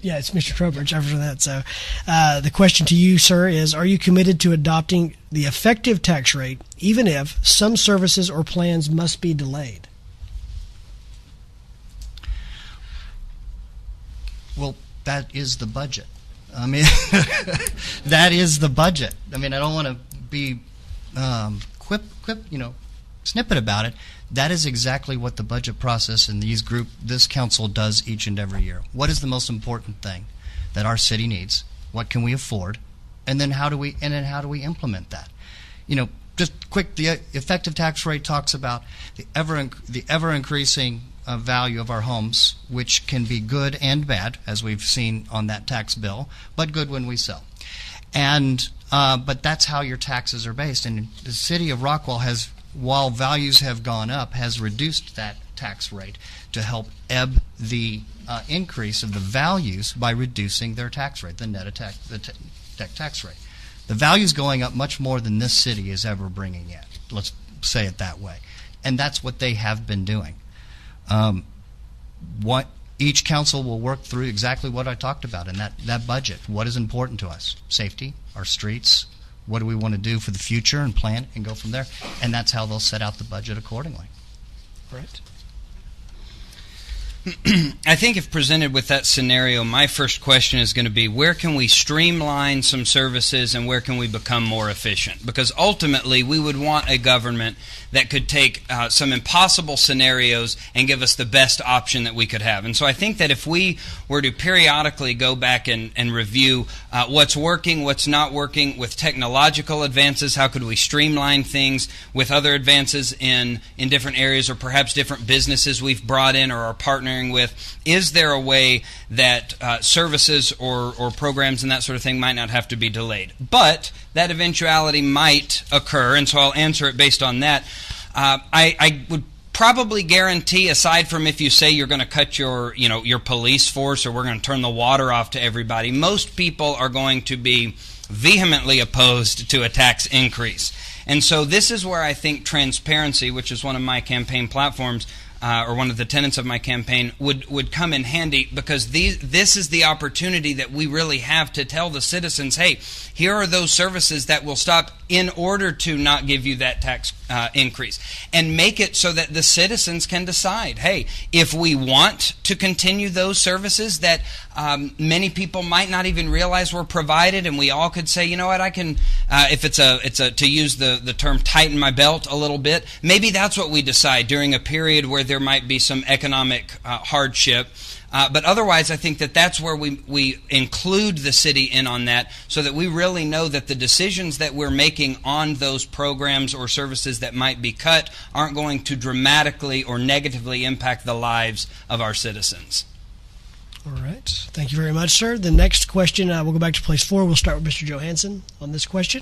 it's Mr. Trowbridge after that. So the question to you, sir, is, are you committed to adopting the effective tax rate even if some services or plans must be delayed? Well, that is the budget. I mean, that is the budget. I mean, I don't want to be snippet about it. That is exactly what the budget process and this council does each and every year. What is the most important thing that our city needs? What can we afford? And then how do we implement that? Just quick. The effective tax rate talks about the ever increasing value of our homes, which can be good and bad, as we've seen on that tax bill, but good when we sell. And but that's how your taxes are based. And the city of Rockwall has, while values have gone up, has reduced that tax rate to help ebb the increase of the values by reducing their tax rate, the net tax rate. The value's going up much more than this city is ever bringing in. Let's say it that way. And that's what they have been doing. What each council will work through exactly what I talked about in that budget. What is important to us? Safety, our streets, what do we want to do for the future, and plan and go from there. And that's how they'll set out the budget accordingly. Right. I think if presented with that scenario, my first question is going to be, where can we streamline some services and where can we become more efficient? Because ultimately, we would want a government that could take some impossible scenarios and give us the best option that we could have. And so I think that if we were to periodically go back and review what's working, what's not working with technological advances, how could we streamline things with other advances in different areas or perhaps different businesses we've brought in or are partnering with, is there a way that services or programs and that sort of thing might not have to be delayed? But that eventuality might occur, and so I'll answer it based on that. I would probably guarantee, aside from if you say you're going to cut your police force or we're going to turn the water off to everybody, most people are going to be vehemently opposed to a tax increase. And so this is where I think transparency, which is one of my campaign platforms, or one of the tenets of my campaign, would come in handy, because this is the opportunity that we really have to tell the citizens, hey, here are those services that will stop in order to not give you that tax increase, and make it so that the citizens can decide, hey, if we want to continue those services that many people might not even realize were provided, and we all could say, you know what, I can, if it's to use the term, tighten my belt a little bit, maybe that's what we decide during a period where there might be some economic hardship. But otherwise, I think that's where we include the city in on that, so that we really know that the decisions that we're making on those programs or services that might be cut aren't going to dramatically or negatively impact the lives of our citizens. All right. Thank you very much, sir. The next question, we'll go back to place 4. We'll start with Mr. Johansson on this question.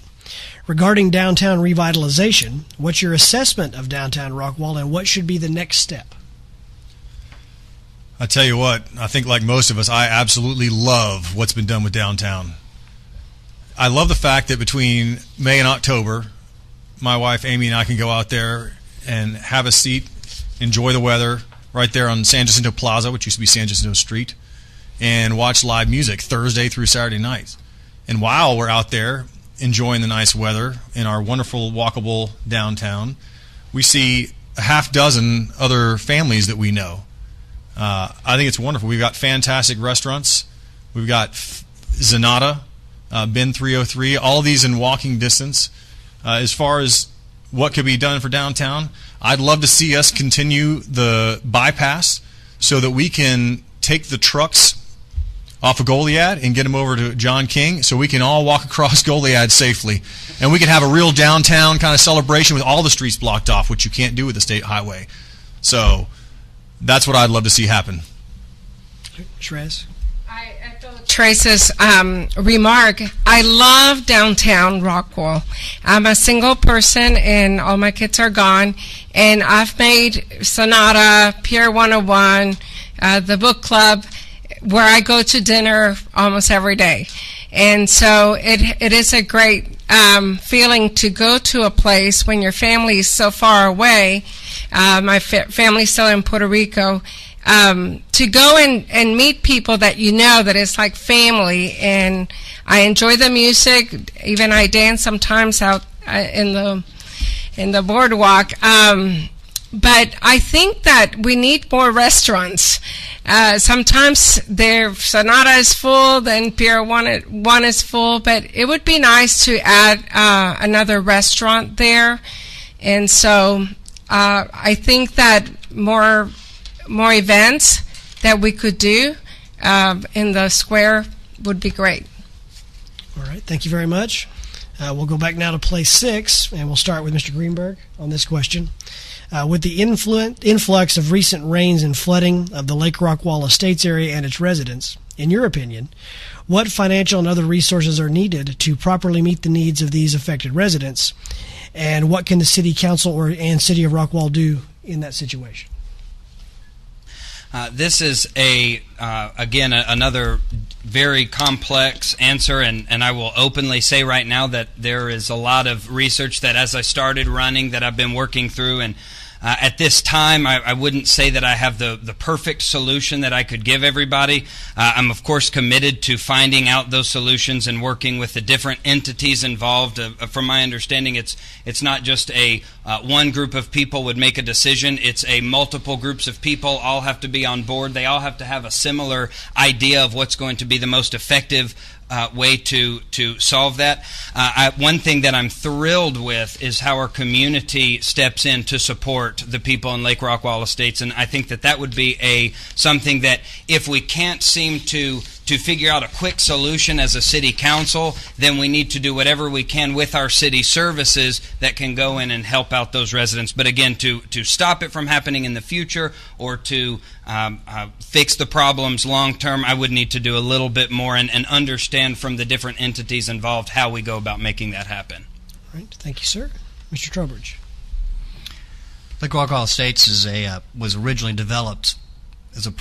Regarding downtown revitalization, what's your assessment of downtown Rockwall, and what should be the next step? I tell you what, I think like most of us, I absolutely love what's been done with downtown. I love the fact that between May and October, my wife Amy and I can go out there and have a seat, enjoy the weather right there on San Jacinto Plaza, which used to be San Jacinto Street, and watch live music Thursday through Saturday nights. And while we're out there enjoying the nice weather in our wonderful walkable downtown, we see a half dozen other families that we know. I think it's wonderful. We've got fantastic restaurants. We've got Zanata, Ben 303, all of these in walking distance. As far as what could be done for downtown. I'd love to see us continue the bypass so that we can take the trucks off of Goliad and get them over to John King so we can all walk across Goliad safely. And we can have a real downtown kind of celebration with all the streets blocked off, which you can't do with the state highway. So that's what I'd love to see happen. Shrez? I echo Trace's remark. I love downtown Rockwall. I'm a single person and all my kids are gone. And I've made Sonata, Pier 101, the book club, where I go to dinner almost every day. And so it is a great feeling to go to a place when your family is so far away. My family's still in Puerto Rico. To go and meet people that you know, that it's like family. And I enjoy the music. Even I dance sometimes out in the boardwalk. But I think that we need more restaurants. Sometimes their Sonata is full, then Pier 1 is full, but it would be nice to add another restaurant there. And so I think that more events that we could do in the square would be great. All right, thank you very much. We'll go back now to place 6, and we'll start with Mr. Greenberg on this question. With the influx of recent rains and flooding of the Lake Rockwall Estates area and its residents, in your opinion, what financial and other resources are needed to properly meet the needs of these affected residents, and what can the City Council and City of Rockwall do in that situation? This is again another very complex answer, and I will openly say right now that there is a lot of research that as I started running that I've been working through, and at this time I wouldn't say that I have the perfect solution that I could give everybody. I'm of course committed to finding out those solutions and working with the different entities involved. From my understanding, it's not just a one group of people would make a decision. It's a multiple groups of people all have to be on board. They all have to have a similar idea of what's going to be the most effective way to solve that. One thing that I'm thrilled with is how our community steps in to support the people in Lake Rockwall Estates, and I think that would be something that if we can't seem to figure out a quick solution as a city council, then we need to do whatever we can with our city services that can go in and help out those residents. But again, to stop it from happening in the future or to fix the problems long term, I would need to do a little bit more and understand from the different entities involved how we go about making that happen. All right, thank you, sir. Mr. Trowbridge. Lake Rockwall Estates was originally developed as a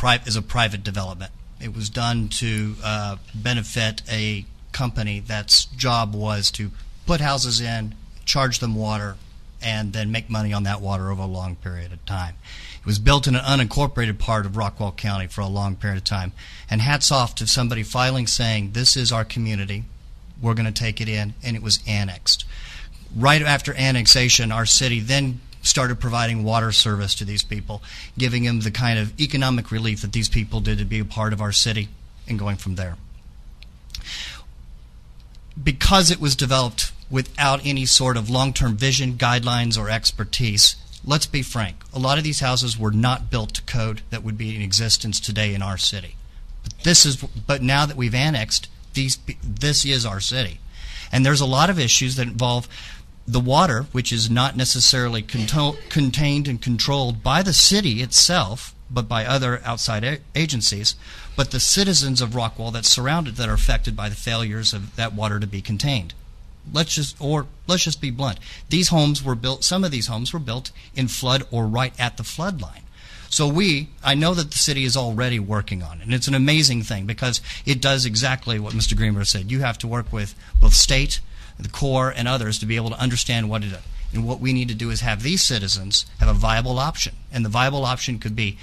private development. It was done to benefit a company that's job was to put houses in, charge them water, and then make money on that water over a long period of time. It was built in an unincorporated part of Rockwall County for a long period of time. And hats off to somebody filing saying, this is our community, we're going to take it in, and it was annexed. Right after annexation, our city then started providing water service to these people, giving them the kind of economic relief that these people did to be a part of our city, and going from there. Because it was developed without any sort of long-term vision, guidelines, or expertise, let's be frank, a lot of these houses were not built to code that would be in existence today in our city. But now that we've annexed, this is our city. And there's a lot of issues that involve the water, which is not necessarily contained and controlled by the city itself, but by other outside agencies, but the citizens of Rockwall that surround it that are affected by the failures of that water to be contained. Let's just be blunt. These homes were built, some of these homes were built in flood or right at the flood line. So I know that the city is already working on it, and it's an amazing thing because it does exactly what Mr. Greenberg said. You have to work with both state, the Corps, and others to be able to understand what it is. And what we need to do is have these citizens have a viable option. And the viable option could be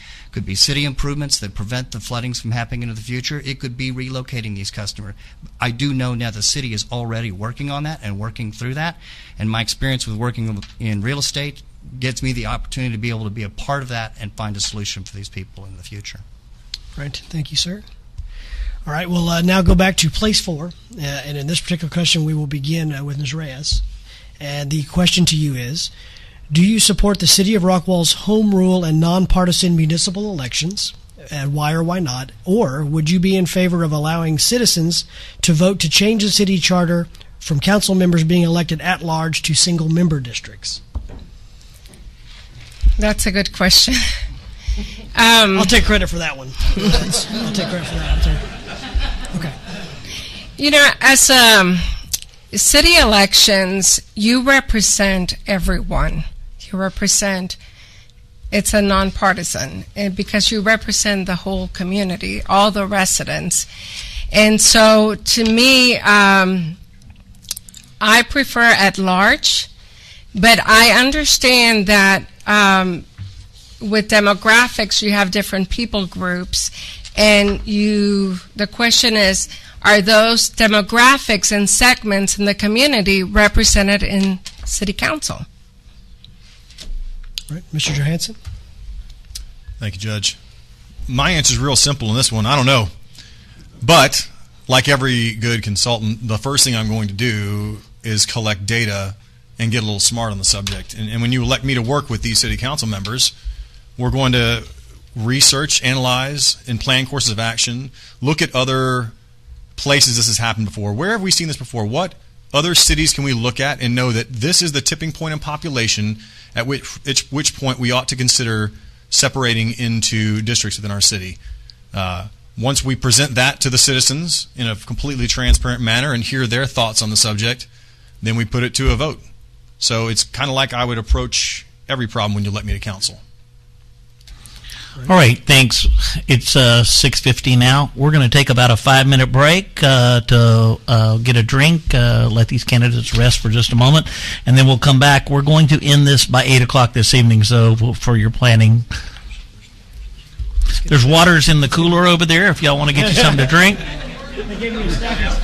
city improvements that prevent the floodings from happening into the future. It could be relocating these customers. I do know now the city is already working on that and working through that. And my experience with working in real estate gets me the opportunity to be able to be a part of that and find a solution for these people in the future. Right. Thank you, sir. All right, we'll now go back to place 4. And in this particular question, we will begin with Ms. Reyes. And the question to you is, do you support the City of Rockwall's home rule and nonpartisan municipal elections? And why or why not? Or would you be in favor of allowing citizens to vote to change the city charter from council members being elected at large to single member districts? That's a good question. I'll take credit for that one. I'll take credit for that one, too. Okay. You know, as city elections, you represent everyone. You represent, it's a nonpartisan, because you represent the whole community, all the residents. And so, to me, I prefer at large, but I understand that with demographics, you have different people groups, and the question is, are those demographics and segments in the community represented in City Council? All right, Mr. Johansson? Thank you, Judge. My answer is real simple in this one. I don't know. But, like every good consultant, the first thing I'm going to do is collect data and get a little smart on the subject. And when you elect me to work with these city council members, we're going to research, analyze, and plan courses of action, look at other places this has happened before. Where have we seen this before? What other cities can we look at and know that this is the tipping point in population at which point we ought to consider separating into districts within our city? Once we present that to the citizens in a completely transparent manner and hear their thoughts on the subject, then we put it to a vote. So it's kind of like I would approach every problem when you let me to council. All right, thanks. It's 6:50 now. We're going to take about a 5-minute break to get a drink, let these candidates rest for just a moment, and then we'll come back. We're going to end this by 8 o'clock this evening, so for your planning. There's waters in the cooler over there if y'all want to get you something to drink. They gave me a stack.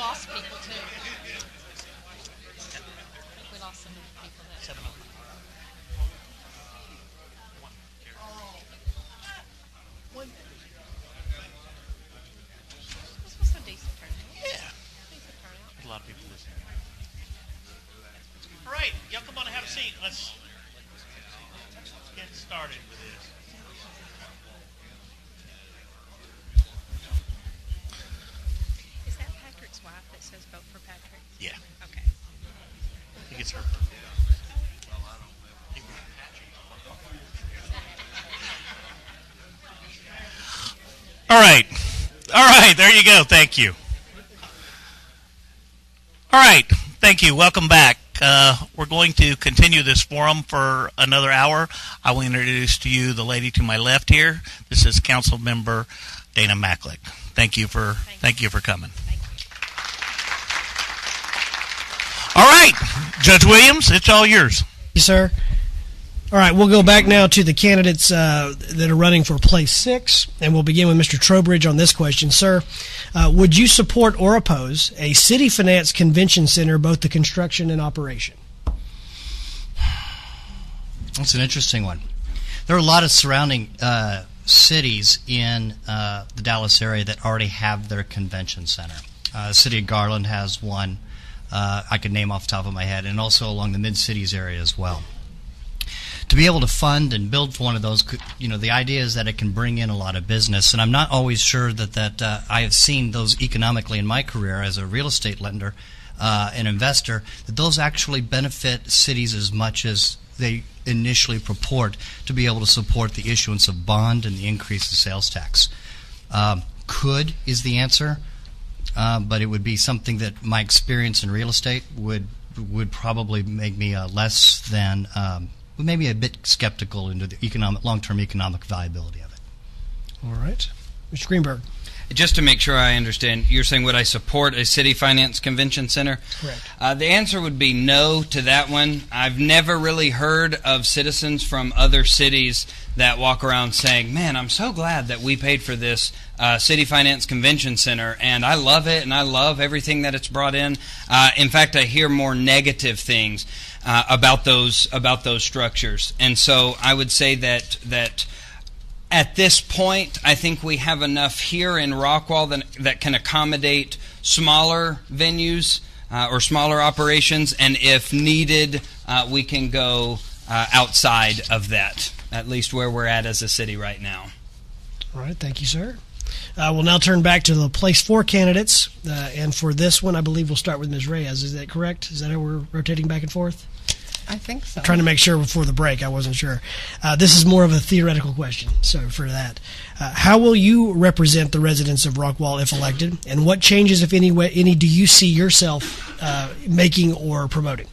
lost people too. We lost some people that. 7 This was a decent turnout. Yeah. Decent turnout. A lot of people listening. All right, y'all come on and have a seat. Let's get started with this. Is that Patrick's wife that says vote for Patrick? Yeah, Okay. I think it's her. All right, there you go. Thank you. All right, thank you. Welcome back. We're going to continue this forum for another hour. I will introduce to you the lady to my left here. This is Council Member Dana Macklick. Thank you for coming. Thank you. All right, Judge Williams, it's all yours. Thank you, sir. All right, we'll go back now to the candidates that are running for place 6, and we'll begin with Mr. Trowbridge on this question. Sir, would you support or oppose a city-financed convention center, both the construction and operation? That's an interesting one. There are a lot of surrounding cities in the Dallas area that already have their convention center. The city of Garland has one I could name off the top of my head, and also along the Mid-Cities area as well. To be able to fund and build for one of those, the idea is that it can bring in a lot of business, and I'm not always sure that I have seen those economically in my career as a real estate lender, an investor, that those actually benefit cities as much as they initially purport to be able to support the issuance of bond and the increase in sales tax. Could is the answer, but it would be something that my experience in real estate would probably make me less than maybe a bit skeptical into the long-term economic viability of it. All right. Mr. Greenberg. Just to make sure I understand, you're saying would I support a city finance convention center? Correct. The answer would be no to that one. I've never really heard of citizens from other cities that walk around saying, man, I'm so glad that we paid for this city finance convention center, and I love it, and I love everything that it's brought in. In fact, I hear more negative things about those structures. And so I would say that at this point, I think we have enough here in Rockwall that can accommodate smaller venues or smaller operations, and if needed, we can go outside of that, at least where we're at as a city right now. All right, thank you, sir. We'll now turn back to the place 4 candidates, and for this one, I believe we'll start with Ms. Reyes. Is that correct? Is that how we're rotating back and forth? I think so. Trying to make sure before the break. I wasn't sure. This is more of a theoretical question, so for that. How will you represent the residents of Rockwall if elected, and what changes, if any, do you see yourself making or promoting?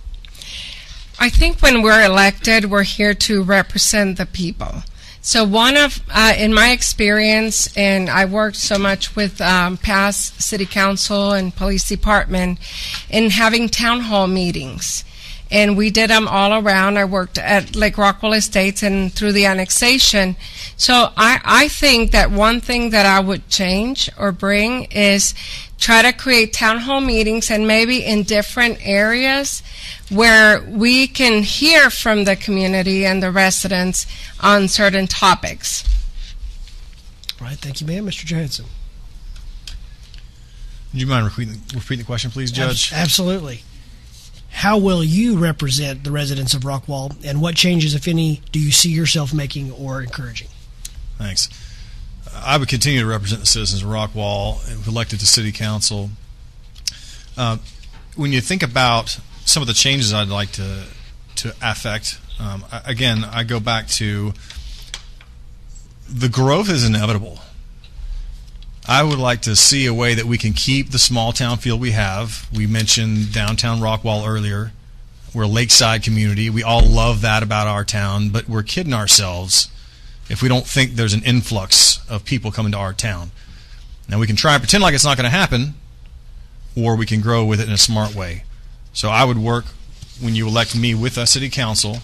I think when we're elected, we're here to represent the people. So one of, in my experience, and I worked so much with past city council and police department in having town hall meetings. And we did them all around. I worked at Lake Rockwall Estates and through the annexation. So I think that one thing that I would change or bring is try to create town hall meetings, and maybe in different areas where we can hear from the community and the residents on certain topics. All right, thank you, ma'am. Mr. Johansson. Do you mind repeating the question, please, Judge? Absolutely. How will you represent the residents of Rockwall, and what changes, if any, do you see yourself making or encouraging? Thanks. I would continue to represent the citizens of Rockwall, elected to city council. When you think about some of the changes I'd like to affect, again, I go back to the growth is inevitable. I would like to see a way that we can keep the small town feel we have. We mentioned downtown Rockwall earlier. We're a lakeside community. We all love that about our town, but we're kidding ourselves if we don't think there's an influx of people coming to our town. Now, we can try and pretend like it's not going to happen, or we can grow with it in a smart way. So I would work, when you elect me, with a city council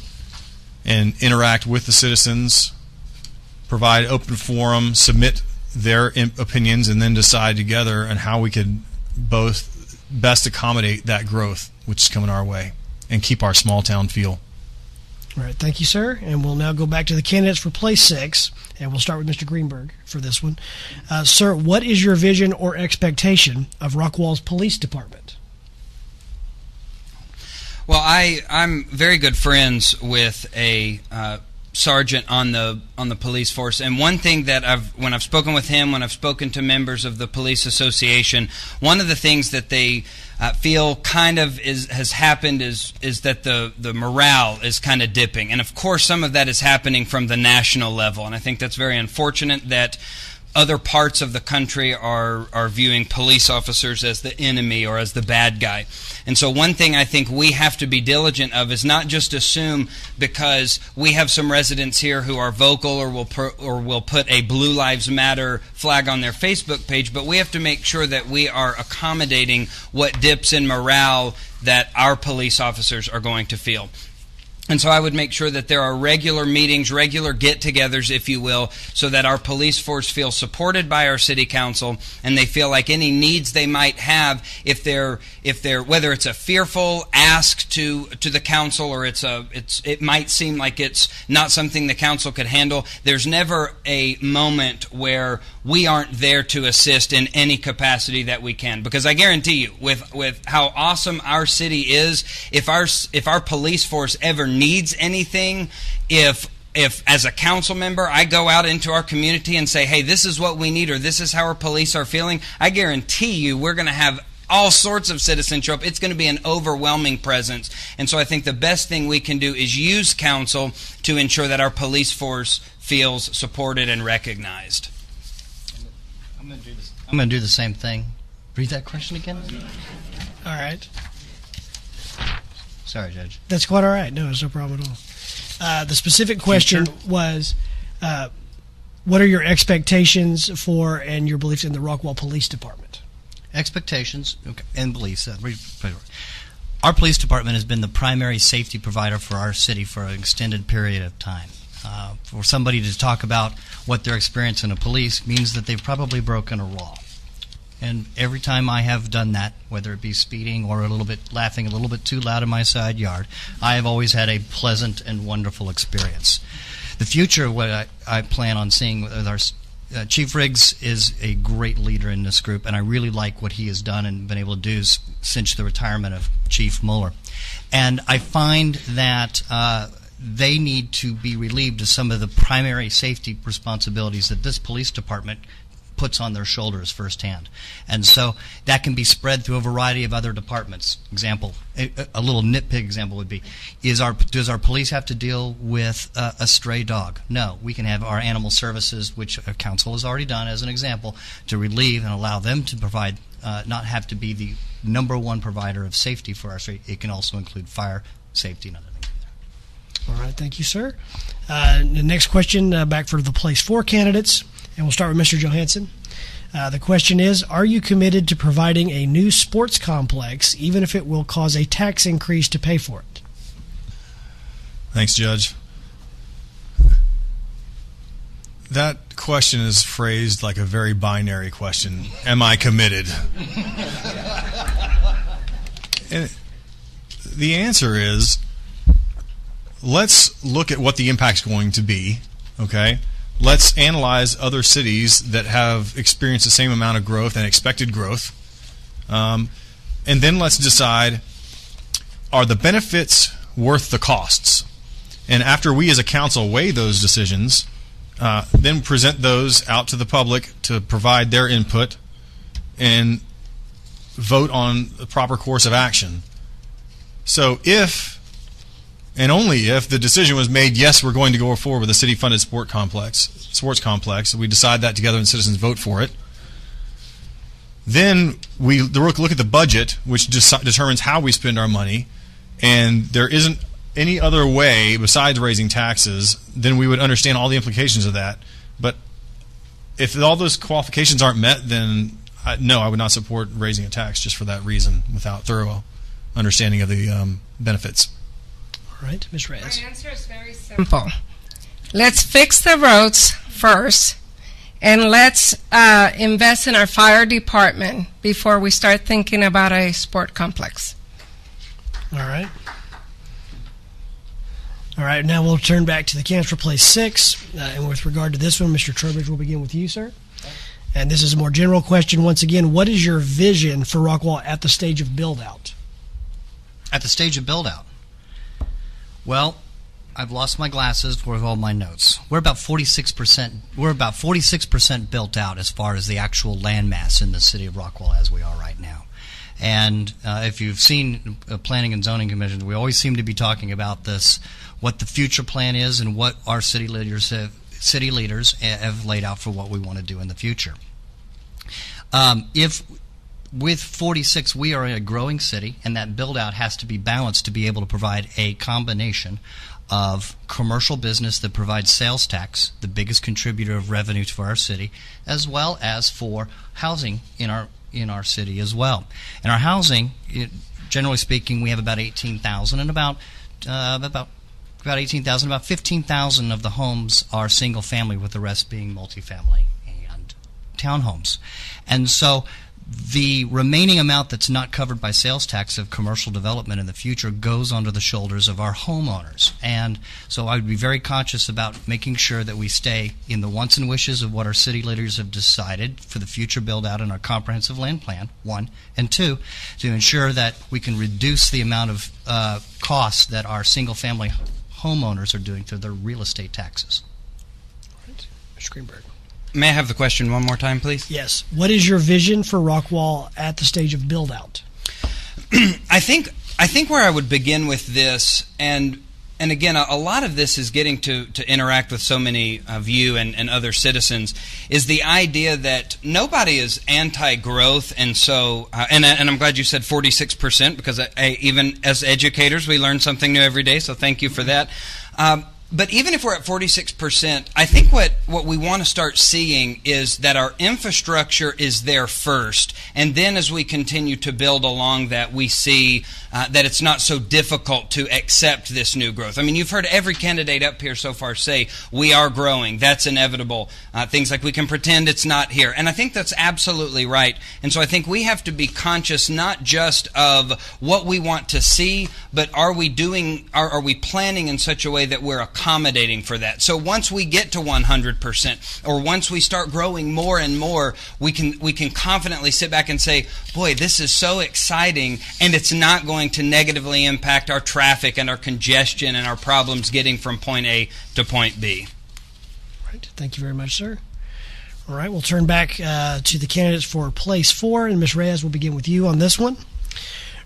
and interact with the citizens, provide open forum, submit their opinions, and then decide together on how we could both best accommodate that growth which is coming our way and keep our small town feel. All right, thank you, sir. And we'll now go back to the candidates for place 6, and we'll start with Mr. Greenberg for this one. Sir, what is your vision or expectation of Rockwall's police department? Well, I'm very good friends with a sergeant on the police force, and one thing that when I've spoken with him, when I've spoken to members of the police association, one of the things that they feel kind of has happened is that the morale is kind of dipping, and of course some of that is happening from the national level, and I think that's very unfortunate that other parts of the country are viewing police officers as the enemy or as the bad guy. And so one thing I think we have to be diligent of is not just assume because we have some residents here who are vocal or will put a Blue Lives Matter flag on their Facebook page, but we have to make sure that we are accommodating what dips in morale that our police officers are going to feel. And so I would make sure that there are regular meetings, regular get-togethers, if you will, so that our police force feels supported by our city council and they feel like any needs they might have, if they're whether it's a fearful ask to the council or it might seem like it's not something the council could handle, there's never a moment where we aren't there to assist in any capacity that we can. Because I guarantee you, with how awesome our city is, if our police force ever needs anything, if as a council member I go out into our community and say, hey, this is what we need or this is how our police are feeling, I guarantee you we're going to have all sorts of citizens show up. It's going to be an overwhelming presence. And so I think the best thing we can do is use council to ensure that our police force feels supported and recognized. I'm going to do the same thing. Read that question again. All right. Sorry, Judge. That's quite all right. No, it's no problem at all. The specific question was, what are your expectations for and your beliefs in the Rockwall Police Department? Expectations and beliefs. Our police department has been the primary safety provider for our city for an extended period of time. For somebody to talk about what their experience in a police means that they've probably broken a law. And every time I have done that, whether it be speeding or laughing a little bit too loud in my side yard, I have always had a pleasant and wonderful experience. The future, what I plan on seeing with our Chief Riggs is a great leader in this group, and I really like what he has done and been able to do since the retirement of Chief Mueller. And I find that they need to be relieved of some of the primary safety responsibilities that this police department puts on their shoulders firsthand. And so that can be spread through a variety of other departments. Example, a little nitpick example would be, does our police have to deal with a stray dog? No. We can have our animal services, which council has already done as an example, to relieve and allow them to provide, not have to be the number one provider of safety for our street. It can also include fire, safety, and other things. All right, thank you, sir. The next question, back for the place 4 candidates. And we'll start with Mr. Johansson. The question is, are you committed to providing a new sports complex, even if it will cause a tax increase to pay for it? Thanks, Judge. That question is phrased like a very binary question. Am I committed? And the answer is, let's look at what the impact's going to be, okay? Let's analyze other cities that have experienced the same amount of growth and expected growth. And then let's decide, are the benefits worth the costs? And after we as a council weigh those decisions, then present those out to the public to provide their input and vote on the proper course of action. So if and only if the decision was made, yes, we're going to go forward with a city-funded sports complex, we decide that together and citizens vote for it, then we look at the budget, which determines how we spend our money, and there isn't any other way besides raising taxes, then we would understand all the implications of that. But if all those qualifications aren't met, then no, I would not support raising a tax just for that reason without thorough understanding of the benefits. All right, Ms. Reyes. My answer is very simple. Let's fix the roads first, And let's invest in our fire department before we start thinking about a sport complex. All right. All right, now we'll turn back to the candidates for place 6. And with regard to this one, Mr. Trowbridge, we'll begin with you, sir. And this is a more general question. Once again, what is your vision for Rockwall at the stage of build-out? At the stage of build-out? Well, I've lost my glasses with all my notes. We're about 46%. We're about 46% built out as far as the actual land mass in the city of Rockwall as we are right now. And if you've seen Planning and Zoning Commission, we always seem to be talking about this, what the future plan is, and what our city leaders have laid out for what we want to do in the future. If with 46 we are a growing city, and that build out has to be balanced to be able to provide a combination of commercial business that provides sales tax, the biggest contributor of revenue for our city, as well as for housing in our city as well. In our housing, generally speaking, we have about 18,000, and about 18,000, about 15,000 of the homes are single family, with the rest being multifamily and townhomes. And so the remaining amount that's not covered by sales tax of commercial development in the future goes onto the shoulders of our homeowners. And so I would be very conscious about making sure that we stay in the wants and wishes of what our city leaders have decided for the future build-out in our comprehensive land plan, 1, and 2, to ensure that we can reduce the amount of costs that our single-family homeowners are doing through their real estate taxes. All right. Mr. Greenberg. May I have the question one more time, please? Yes. What is your vision for Rockwall at the stage of build-out? I think where I would begin with this, and again, a lot of this is getting to interact with so many of you and other citizens, is the idea that nobody is anti-growth, and so, and I'm glad you said 46%, because even as educators, we learn something new every day, so thank you for that. But even if we're at 46%, I think what we want to start seeing is that our infrastructure is there first, and then as we continue to build along that, we see that it's not so difficult to accept this new growth. I mean, you've heard every candidate up here so far say, we are growing, that's inevitable. Things like we can pretend it's not here. And I think that's absolutely right. And so I think we have to be conscious not just of what we want to see, but are we planning in such a way that we're accommodating for that? So once we get to 100%, or once we start growing more and more, we can confidently sit back and say, boy, this is so exciting, and it's not going to negatively impact our traffic and our congestion and our problems getting from point A to point B. All right. Thank you very much, sir. All right, we'll turn back to the candidates for place 4, and Ms. Reyes will begin with you on this one.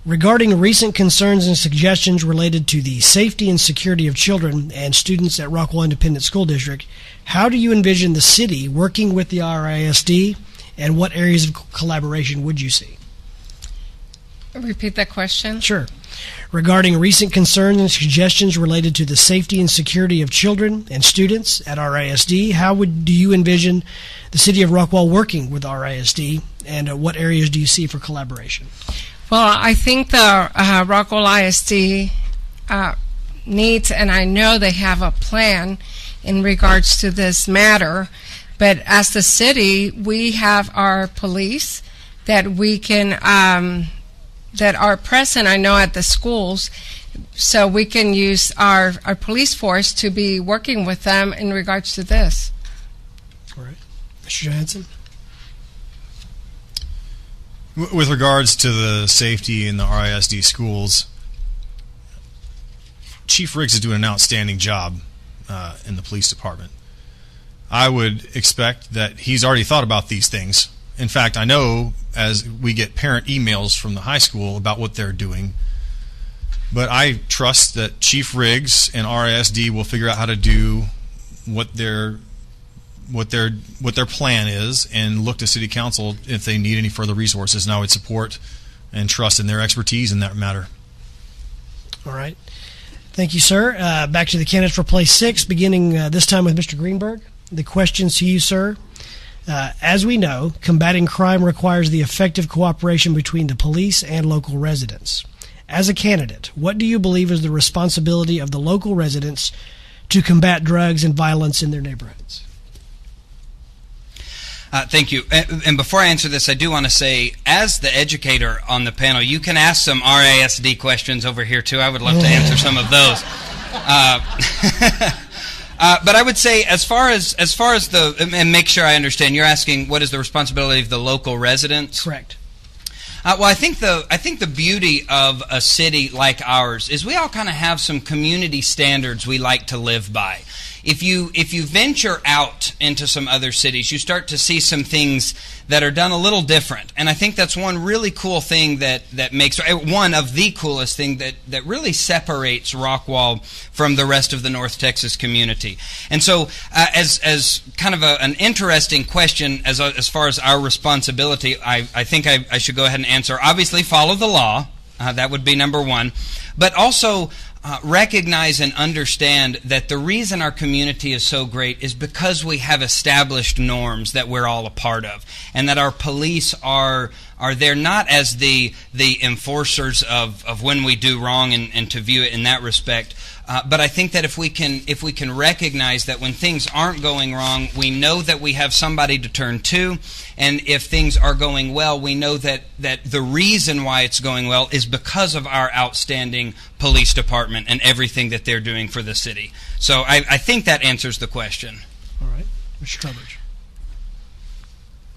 Regarding recent concerns and suggestions related to the safety and security of children and students at Rockwall Independent School District, how do you envision the city working with the RISD, and what areas of collaboration would you see? Repeat that question. Sure. Regarding recent concerns and suggestions related to the safety and security of children and students at RISD, how do you envision the city of Rockwall working with RISD, and what areas do you see for collaboration? Well, I think the Rockwall ISD needs, and I know they have a plan in regards to this matter, but as the city, we have our police that we can that are present, I know, at the schools, so we can use our police force to be working with them in regards to this. All right. Mr. Johansson? With regards to the safety in the RISD schools, Chief Riggs is doing an outstanding job in the police department. I would expect that he's already thought about these things. In fact, I know as we get parent emails from the high school about what they're doing, but I trust that Chief Riggs and RISD will figure out how to do what their plan is, and look to City Council if they need any further resources. And I would support and trust in their expertise in that matter. All right. Thank you, sir. Back to the candidates for place 6, beginning this time with Mr. Greenberg. The questions to you, sir. As we know, combating crime requires the effective cooperation between the police and local residents. As a candidate, what do you believe is the responsibility of the local residents to combat drugs and violence in their neighborhoods? Thank you. And before I answer this, I do want to say, as the educator on the panel, you can ask some RASD questions over here, too. I would love to answer some of those. But I would say, as far as and make sure I understand, you're asking what is the responsibility of the local residents? Correct. Well, I think the beauty of a city like ours is we all kind of have some community standards we like to live by. If you venture out into some other cities, you start to see some things that are done a little different. And I think that's one really cool thing that makes, one of the coolest thing that really separates Rockwall from the rest of the North Texas community. And so as kind of an interesting question as far as our responsibility, I think I should go ahead and answer. Obviously, follow the law. That would be number one. But also, recognize and understand that the reason our community is so great is because we have established norms that we're all a part of, and that our police are there not as the enforcers of when we do wrong and to view it in that respect. But I think that if we can recognize that when things aren't going wrong, we know that we have somebody to turn to, and if things are going well, we know that the reason why it's going well is because of our outstanding police department and everything that they're doing for the city. So I think that answers the question. All right, Mr. Trowbridge.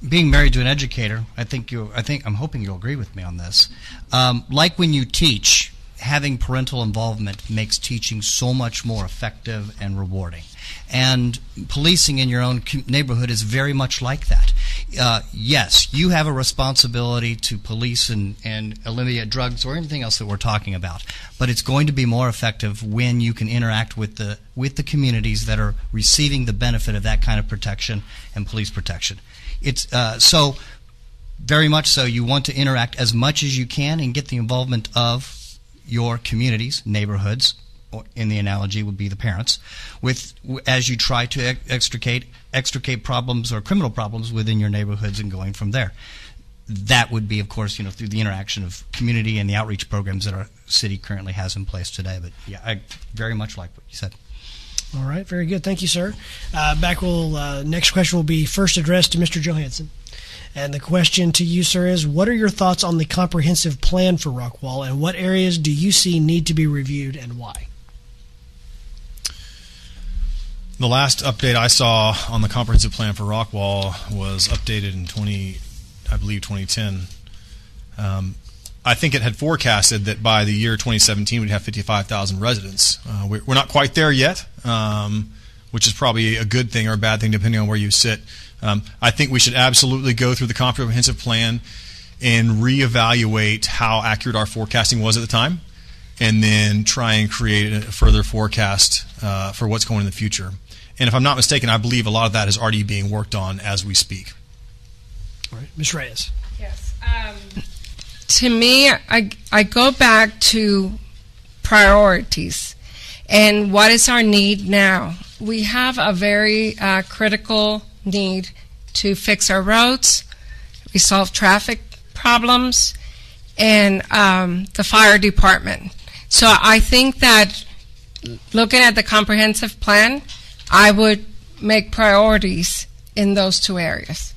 Being married to an educator, I'm hoping you'll agree with me on this. Like when you teach, having parental involvement makes teaching so much more effective and rewarding. And policing in your own neighborhood is very much like that. Yes, you have a responsibility to police and eliminate drugs or anything else that we're talking about, but it's going to be more effective when you can interact with the communities that are receiving the benefit of that kind of protection and police protection. It's so very much so you want to interact as much as you can and get the involvement of your communities, neighborhoods, or in the analogy would be the parents, as you try to extricate problems or criminal problems within your neighborhoods and going from there. That would be, of course, through the interaction of community and the outreach programs that our city currently has in place today. But yeah, I very much like what you said. All right, very good. Thank you, sir. Next question will be first addressed to Mr. Johansson. And the question to you, sir, is what are your thoughts on the comprehensive plan for Rockwall, and what areas do you see need to be reviewed and why? The last update I saw on the comprehensive plan for Rockwall was updated in 2010. I think it had forecasted that by the year 2017 we'd have 55,000 residents. We're not quite there yet, which is probably a good thing or a bad thing depending on where you sit. I think we should absolutely go through the comprehensive plan and reevaluate how accurate our forecasting was at the time, and then try and create a further forecast for what's going in the future. And if I'm not mistaken, I believe a lot of that is already being worked on as we speak. All right, Ms. Reyes. Yes. To me, I go back to priorities and what is our need now. We have a very critical need to fix our roads, resolve traffic problems, and the fire department. So I think that looking at the comprehensive plan, I would make priorities in those two areas.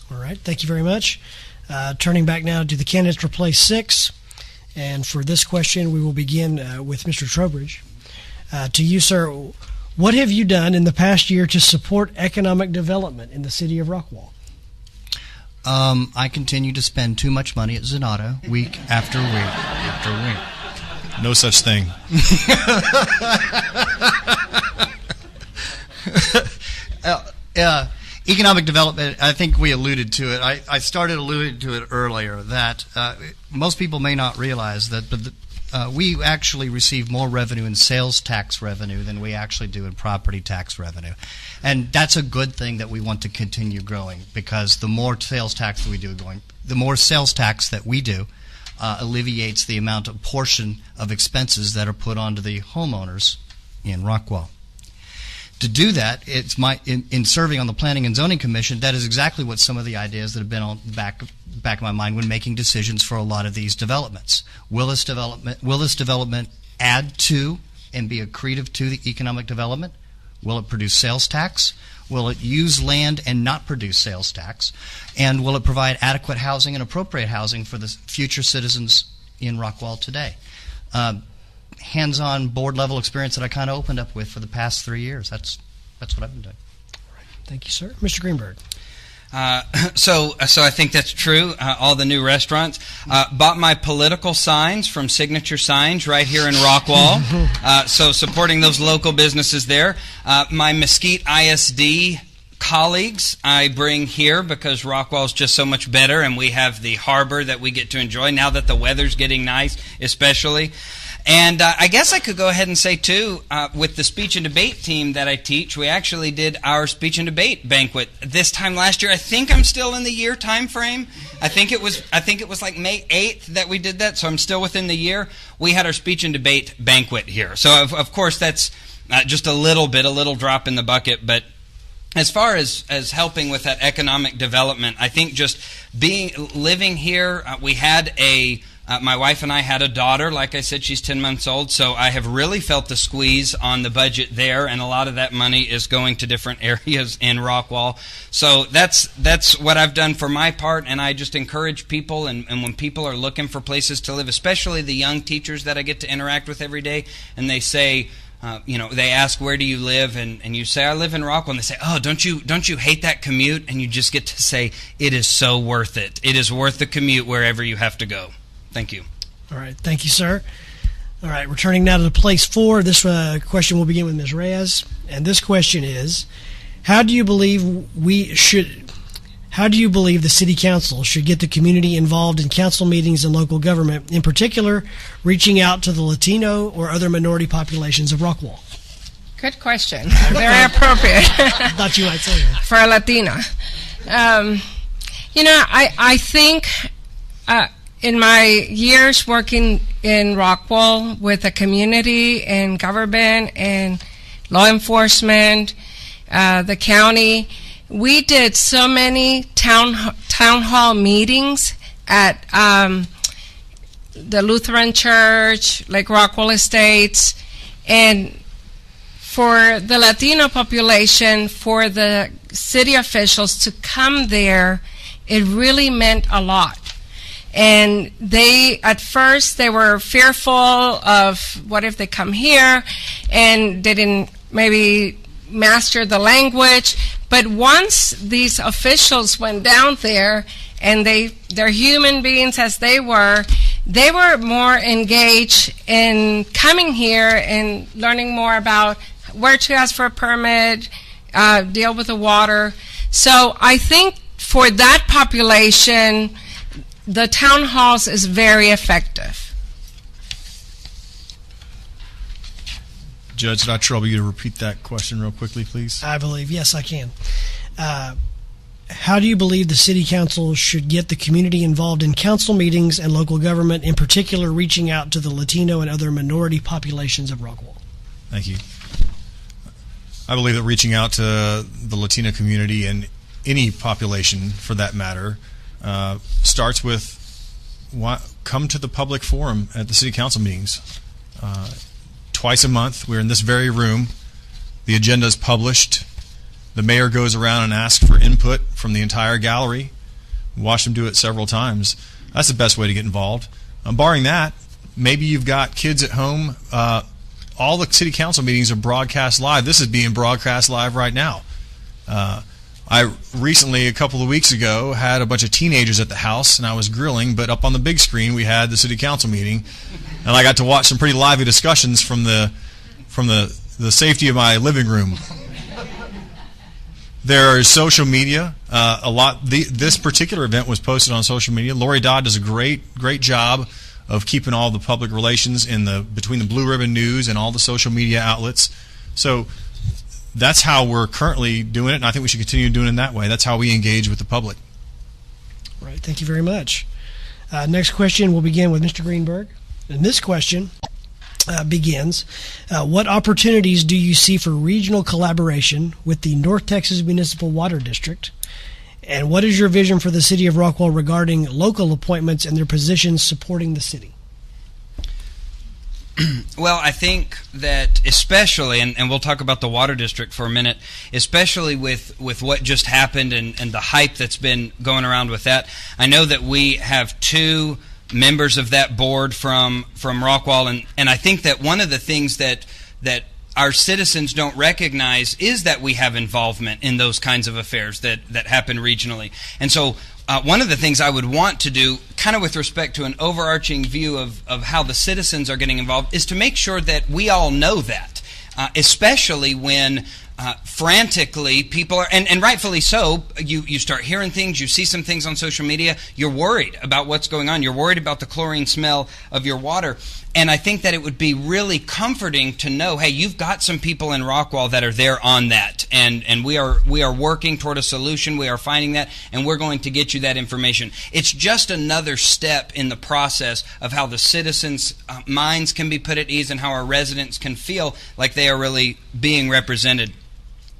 All right, thank you very much. Turning back now to the candidates for place 6, and for this question we will begin with Mr. Trowbridge. To you, sir, what have you done in the past year to support economic development in the city of Rockwall? I continue to spend too much money at Zanotto week after week after week. No such thing. Economic development, I think we alluded to it. I started alluding to it earlier, that most people may not realize that we actually receive more revenue in sales tax revenue than we actually do in property tax revenue. And that's a good thing that we want to continue growing, because the more sales tax that we do alleviates the amount of portion of expenses that are put onto the homeowners in Rockwall. To do that, in serving on the Planning and Zoning Commission, that is exactly what some of the ideas that have been on back of my mind when making decisions for a lot of these developments. Will this development add to and be accretive to the economic development? Will it produce sales tax? Will it use land and not produce sales tax? And will it provide adequate housing and appropriate housing for the future citizens in Rockwall today? Hands-on board-level experience that I kind of opened up with for the past 3 years. That's what I've been doing. Thank you, sir. Mr. Greenberg. So I think that's true. All the new restaurants. Bought my political signs from Signature Signs right here in Rockwall. So supporting those local businesses there. My Mesquite ISD colleagues I bring here because Rockwall is just so much better, and we have the harbor that we get to enjoy now that the weather's getting nice, especially. And I guess I could go ahead and say, too, with the speech and debate team that I teach, we actually did our speech and debate banquet this time last year. I think I'm still in the year time frame. I think it was like May 8th that we did that, so I'm still within the year. We had our speech and debate banquet here. So, of course, that's just a little drop in the bucket. But as far as helping with that economic development, I think just living here, we had my wife and I had a daughter. Like I said, she's 10 months old, so I have really felt the squeeze on the budget there, and a lot of that money is going to different areas in Rockwall. So that's what I've done for my part, and I just encourage people, and when people are looking for places to live, especially the young teachers that I get to interact with every day, and they say, they ask, where do you live? And you say, I live in Rockwall. And they say, oh, don't you hate that commute? And you just get to say, it is so worth it. It is worth the commute wherever you have to go. Thank you. All right. Thank you, sir. All right. Returning now to place 4. This question will begin with Ms. Reyes. And this question is, how do you believe the City Council should get the community involved in council meetings and local government, in particular, reaching out to the Latino or other minority populations of Rockwall? Good question. Very appropriate. I thought you might say that. For a Latina. I think in my years working in Rockwall with the community and government and law enforcement, the county, we did so many town hall meetings at the Lutheran Church, like Rockwall Estates, and for the Latino population, for the city officials to come there, it really meant a lot. And at first they were fearful of what if they come here and they didn't maybe master the language. But once these officials went down there, and they're human beings as they were more engaged in coming here and learning more about where to ask for a permit, deal with the water. So I think for that population, the town halls is very effective. Judge, did I trouble you to repeat that question real quickly, please? I believe, yes, I can. How do you believe the City Council should get the community involved in council meetings and local government, in particular reaching out to the Latino and other minority populations of Rockwall? Thank you. I believe that reaching out to the Latino community and any population, for that matter, starts with come to the public forum at the City Council meetings. Twice a month, we're in this very room. The agenda is published. The mayor goes around and asks for input from the entire gallery. Watch him do it several times. That's the best way to get involved. Barring that, maybe you've got kids at home. All the City Council meetings are broadcast live. This is being broadcast live right now. I recently, a couple of weeks ago, had a bunch of teenagers at the house, and I was grilling, but up on the big screen we had the City Council meeting, and I got to watch some pretty lively discussions from the safety of my living room. There is social media. A lot. This particular event was posted on social media. Lori Dodd does a great job of keeping all the public relations between the Blue Ribbon News and all the social media outlets. So that's how we're currently doing it, and I think we should continue doing it that way. That's how we engage with the public. Right. Thank you very much. Next question will begin with Mr. Greenberg. And this question begins, what opportunities do you see for regional collaboration with the North Texas Municipal Water District? And what is your vision for the city of Rockwall regarding local appointments and their positions supporting the city? Well, I think that especially, and we'll talk about the water district for a minute, especially with what just happened and the hype that's been going around with that. I know that we have two members of that board from Rockwall, and I think that one of the things that our citizens don't recognize is that we have involvement in those kinds of affairs that happen regionally. And so one of the things I would want to do, kind of with respect to an overarching view of how the citizens are getting involved, is to make sure that we all know that, especially when frantically people are, and rightfully so, you start hearing things, you see some things on social media, you're worried about what's going on, you're worried about the chlorine smell of your water. And I think that it would be really comforting to know, hey, you've got some people in Rockwall that are there on that, and we are working toward a solution, we are finding that, and we're going to get you that information. It's just another step in the process of how the citizens' minds can be put at ease and how our residents can feel like they are really being represented.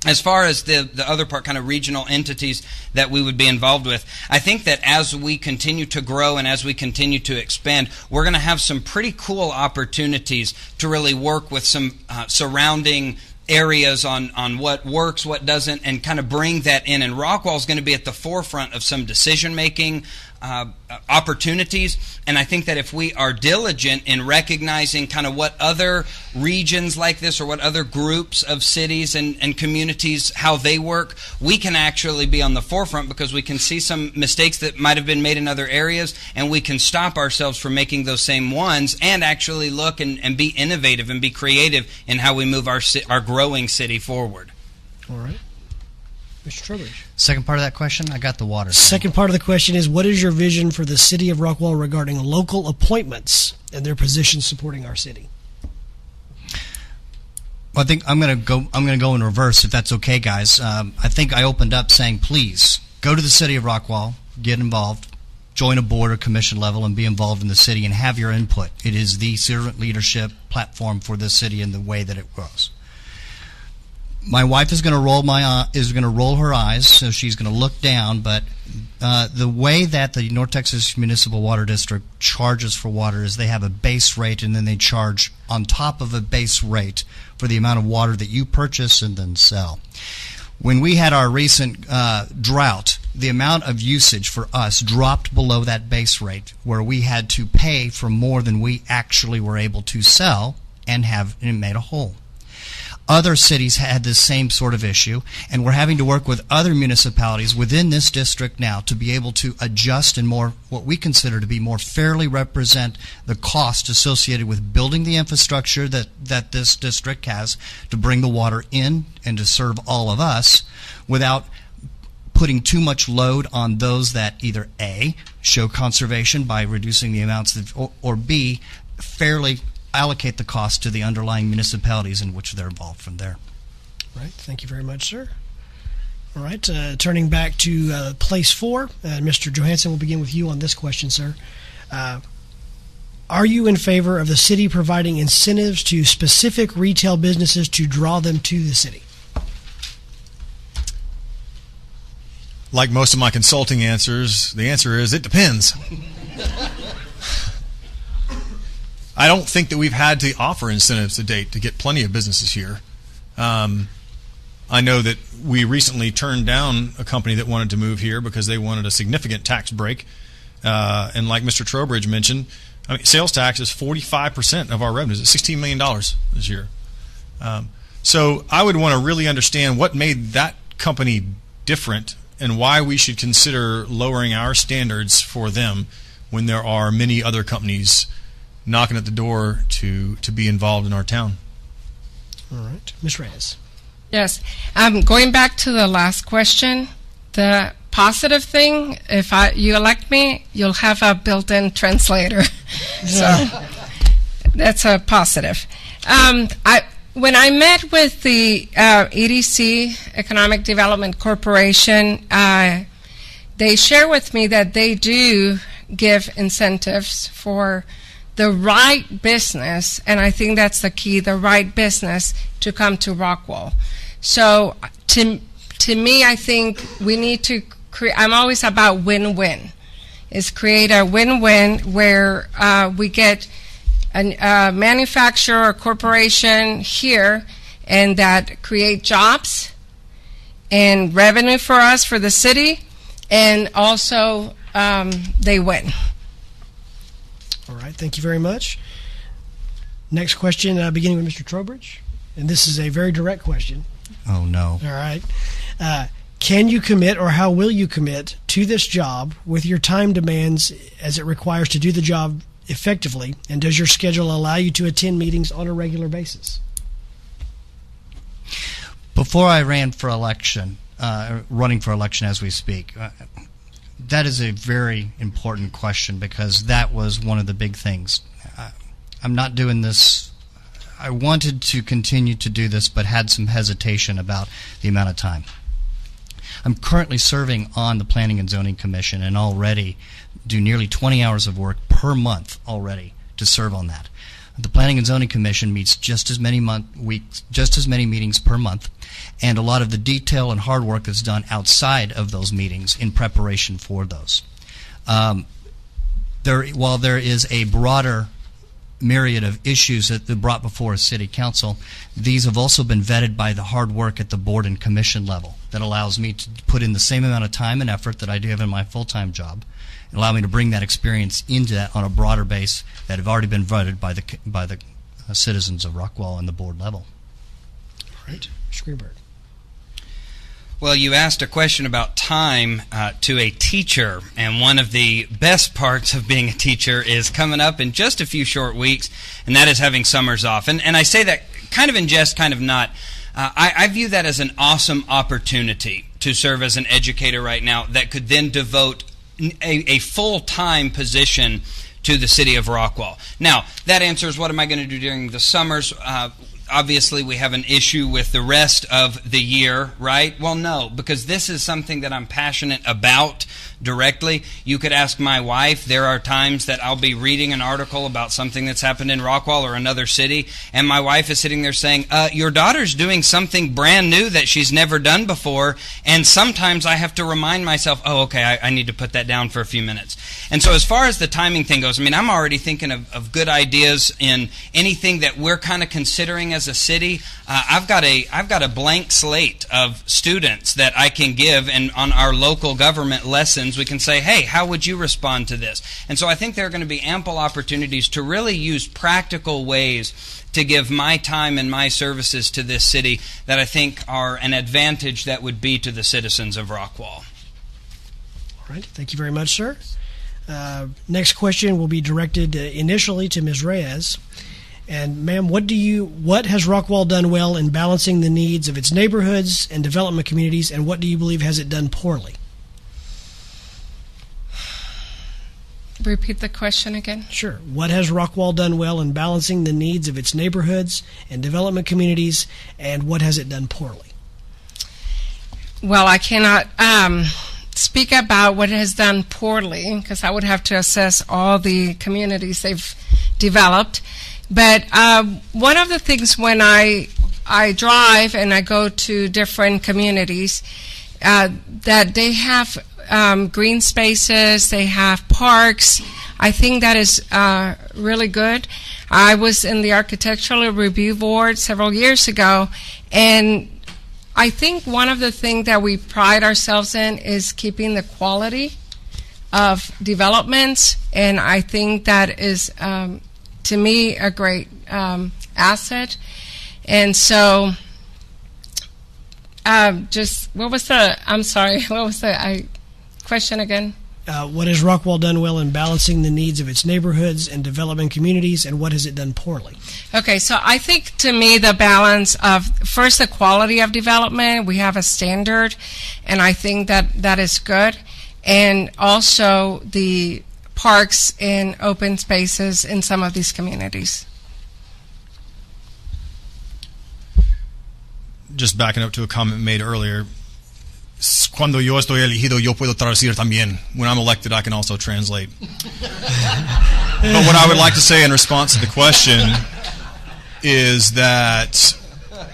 As far as the other part, kind of regional entities that we would be involved with, I think that as we continue to grow and as we continue to expand, we're going to have some pretty cool opportunities to really work with some surrounding areas on what works, what doesn't, and kind of bring that in. And Rockwall is going to be at the forefront of some decision-making opportunities, and I think that if we are diligent in recognizing kind of what other regions like this or what other groups of cities and communities, how they work, we can actually be on the forefront because we can see some mistakes that might have been made in other areas, and we can stop ourselves from making those same ones and actually look and be innovative and be creative in how we move our growing city forward. All right. Mr. Trowbridge. Second part of that question, I got the water. Second part of the question is, what is your vision for the city of Rockwall regarding local appointments and their positions supporting our city? Well, I think I'm going to go in reverse, if that's okay, guys. I think I opened up saying, please go to the city of Rockwall, get involved, join a board or commission level, and be involved in the city and have your input. It is the servant leadership platform for this city in the way that it grows. My wife is going to roll her eyes, so she's going to look down. But the way that the North Texas Municipal Water District charges for water is they have a base rate, and then they charge on top of a base rate for the amount of water that you purchase and then sell. When we had our recent drought, the amount of usage for us dropped below that base rate, where we had to pay for more than we actually were able to sell and made a hole. Other cities had this same sort of issue, and we're having to work with other municipalities within this district now to be able to adjust and more what we consider to be more fairly represent the cost associated with building the infrastructure that this district has to bring the water in and to serve all of us without putting too much load on those that either A, show conservation by reducing the amounts or B, fairly allocate the cost to the underlying municipalities in which they're involved from there. Right. Thank you very much, sir. All right. Turning back to place 4, Mr. Johansson, we'll begin with you on this question, sir. Are you in favor of the city providing incentives to specific retail businesses to draw them to the city? Like most of my consulting answers, the answer is it depends. I don't think that we've had to offer incentives to date to get plenty of businesses here. I know that we recently turned down a company that wanted to move here because they wanted a significant tax break. And like Mr. Trowbridge mentioned, sales tax is 45% of our revenues. It's $16 million this year. So I would want to really understand what made that company different and why we should consider lowering our standards for them when there are many other companies knocking at the door to be involved in our town. All right. Ms. Reyes. Yes. Going back to the last question, the positive thing, if you elect me, you'll have a built-in translator. So that's a positive. When I met with the EDC, Economic Development Corporation, they share with me that they do give incentives for the right business, and I think that's the key, the right business to come to Rockwall. So to me, I think we need to create, I'm always about win-win, is create a win-win where we get a manufacturer or corporation here, and that create jobs and revenue for us, for the city, and also they win. All right, thank you very much. Next question, beginning with Mr. Trowbridge, and this is a very direct question. Oh, no. All right. Can you commit, or how will you commit to this job with your time demands as it requires to do the job effectively, and does your schedule allow you to attend meetings on a regular basis? Before I ran for election, running for election as we speak, that is a very important question, because that was one of the big things. I'm not doing this. I wanted to continue to do this, but had some hesitation about the amount of time. I'm currently serving on the Planning and Zoning Commission and already do nearly 20 hours of work per month already to serve on that. The Planning and Zoning Commission meets just as many meetings per month, and a lot of the detail and hard work is done outside of those meetings in preparation for those. While there is a broader myriad of issues that are brought before a city council, these have also been vetted by the hard work at the board and commission level that allows me to put in the same amount of time and effort that I do have in my full-time job, and allow me to bring that experience into that on a broader base that have already been vetted by the citizens of Rockwall and the board level. All right, Mr. Greenberg. Well, you asked a question about time to a teacher, and one of the best parts of being a teacher is coming up in just a few short weeks, and that is having summers off. And I say that kind of in jest, kind of not. I view that as an awesome opportunity to serve as an educator right now that could then devote a full-time position to the city of Rockwall. Now, that answers what am I going to do during the summers? Obviously, we have an issue with the rest of the year, right? Well, no, because this is something that I'm passionate about directly. You could ask my wife. There are times that I'll be reading an article about something that's happened in Rockwall or another city, and my wife is sitting there saying, your daughter's doing something brand new that she's never done before, and sometimes I have to remind myself, oh, okay, I need to put that down for a few minutes. And so as far as the timing thing goes, I mean, I'm already thinking of good ideas in anything that we're kind of considering as a city. I've got a blank slate of students that I can give, and on our local government lessons, we can say, hey, how would you respond to this? And so I think there are going to be ample opportunities to really use practical ways to give my time and my services to this city that I think are an advantage that would be to the citizens of Rockwall. All right, thank you very much, sir. Next question will be directed initially to Ms. Reyes. And ma'am, what has Rockwall done well in balancing the needs of its neighborhoods and development communities, and what do you believe has it done poorly? Repeat the question again. Sure. What has Rockwall done well in balancing the needs of its neighborhoods and development communities, and what has it done poorly? Well, I cannot speak about what it has done poorly, because I would have to assess all the communities they've developed. But one of the things when I drive and I go to different communities, that they have green spaces, they have parks. I think that is really good. I was in the Architectural Review Board several years ago, and I think one of the things that we pride ourselves in is keeping the quality of developments, and I think that is, to me, a great asset. And so, what was the question again? What has Rockwall done well in balancing the needs of its neighborhoods and development communities, and what has it done poorly? Okay, so I think, to me, the balance of, first, the quality of development. We have a standard, and I think that is good. And also the parks and open spaces in some of these communities. Just backing up to a comment made earlier, cuando yo estoy elegido, yo puedo traducir también. When I'm elected, I can also translate. But what I would like to say in response to the question is that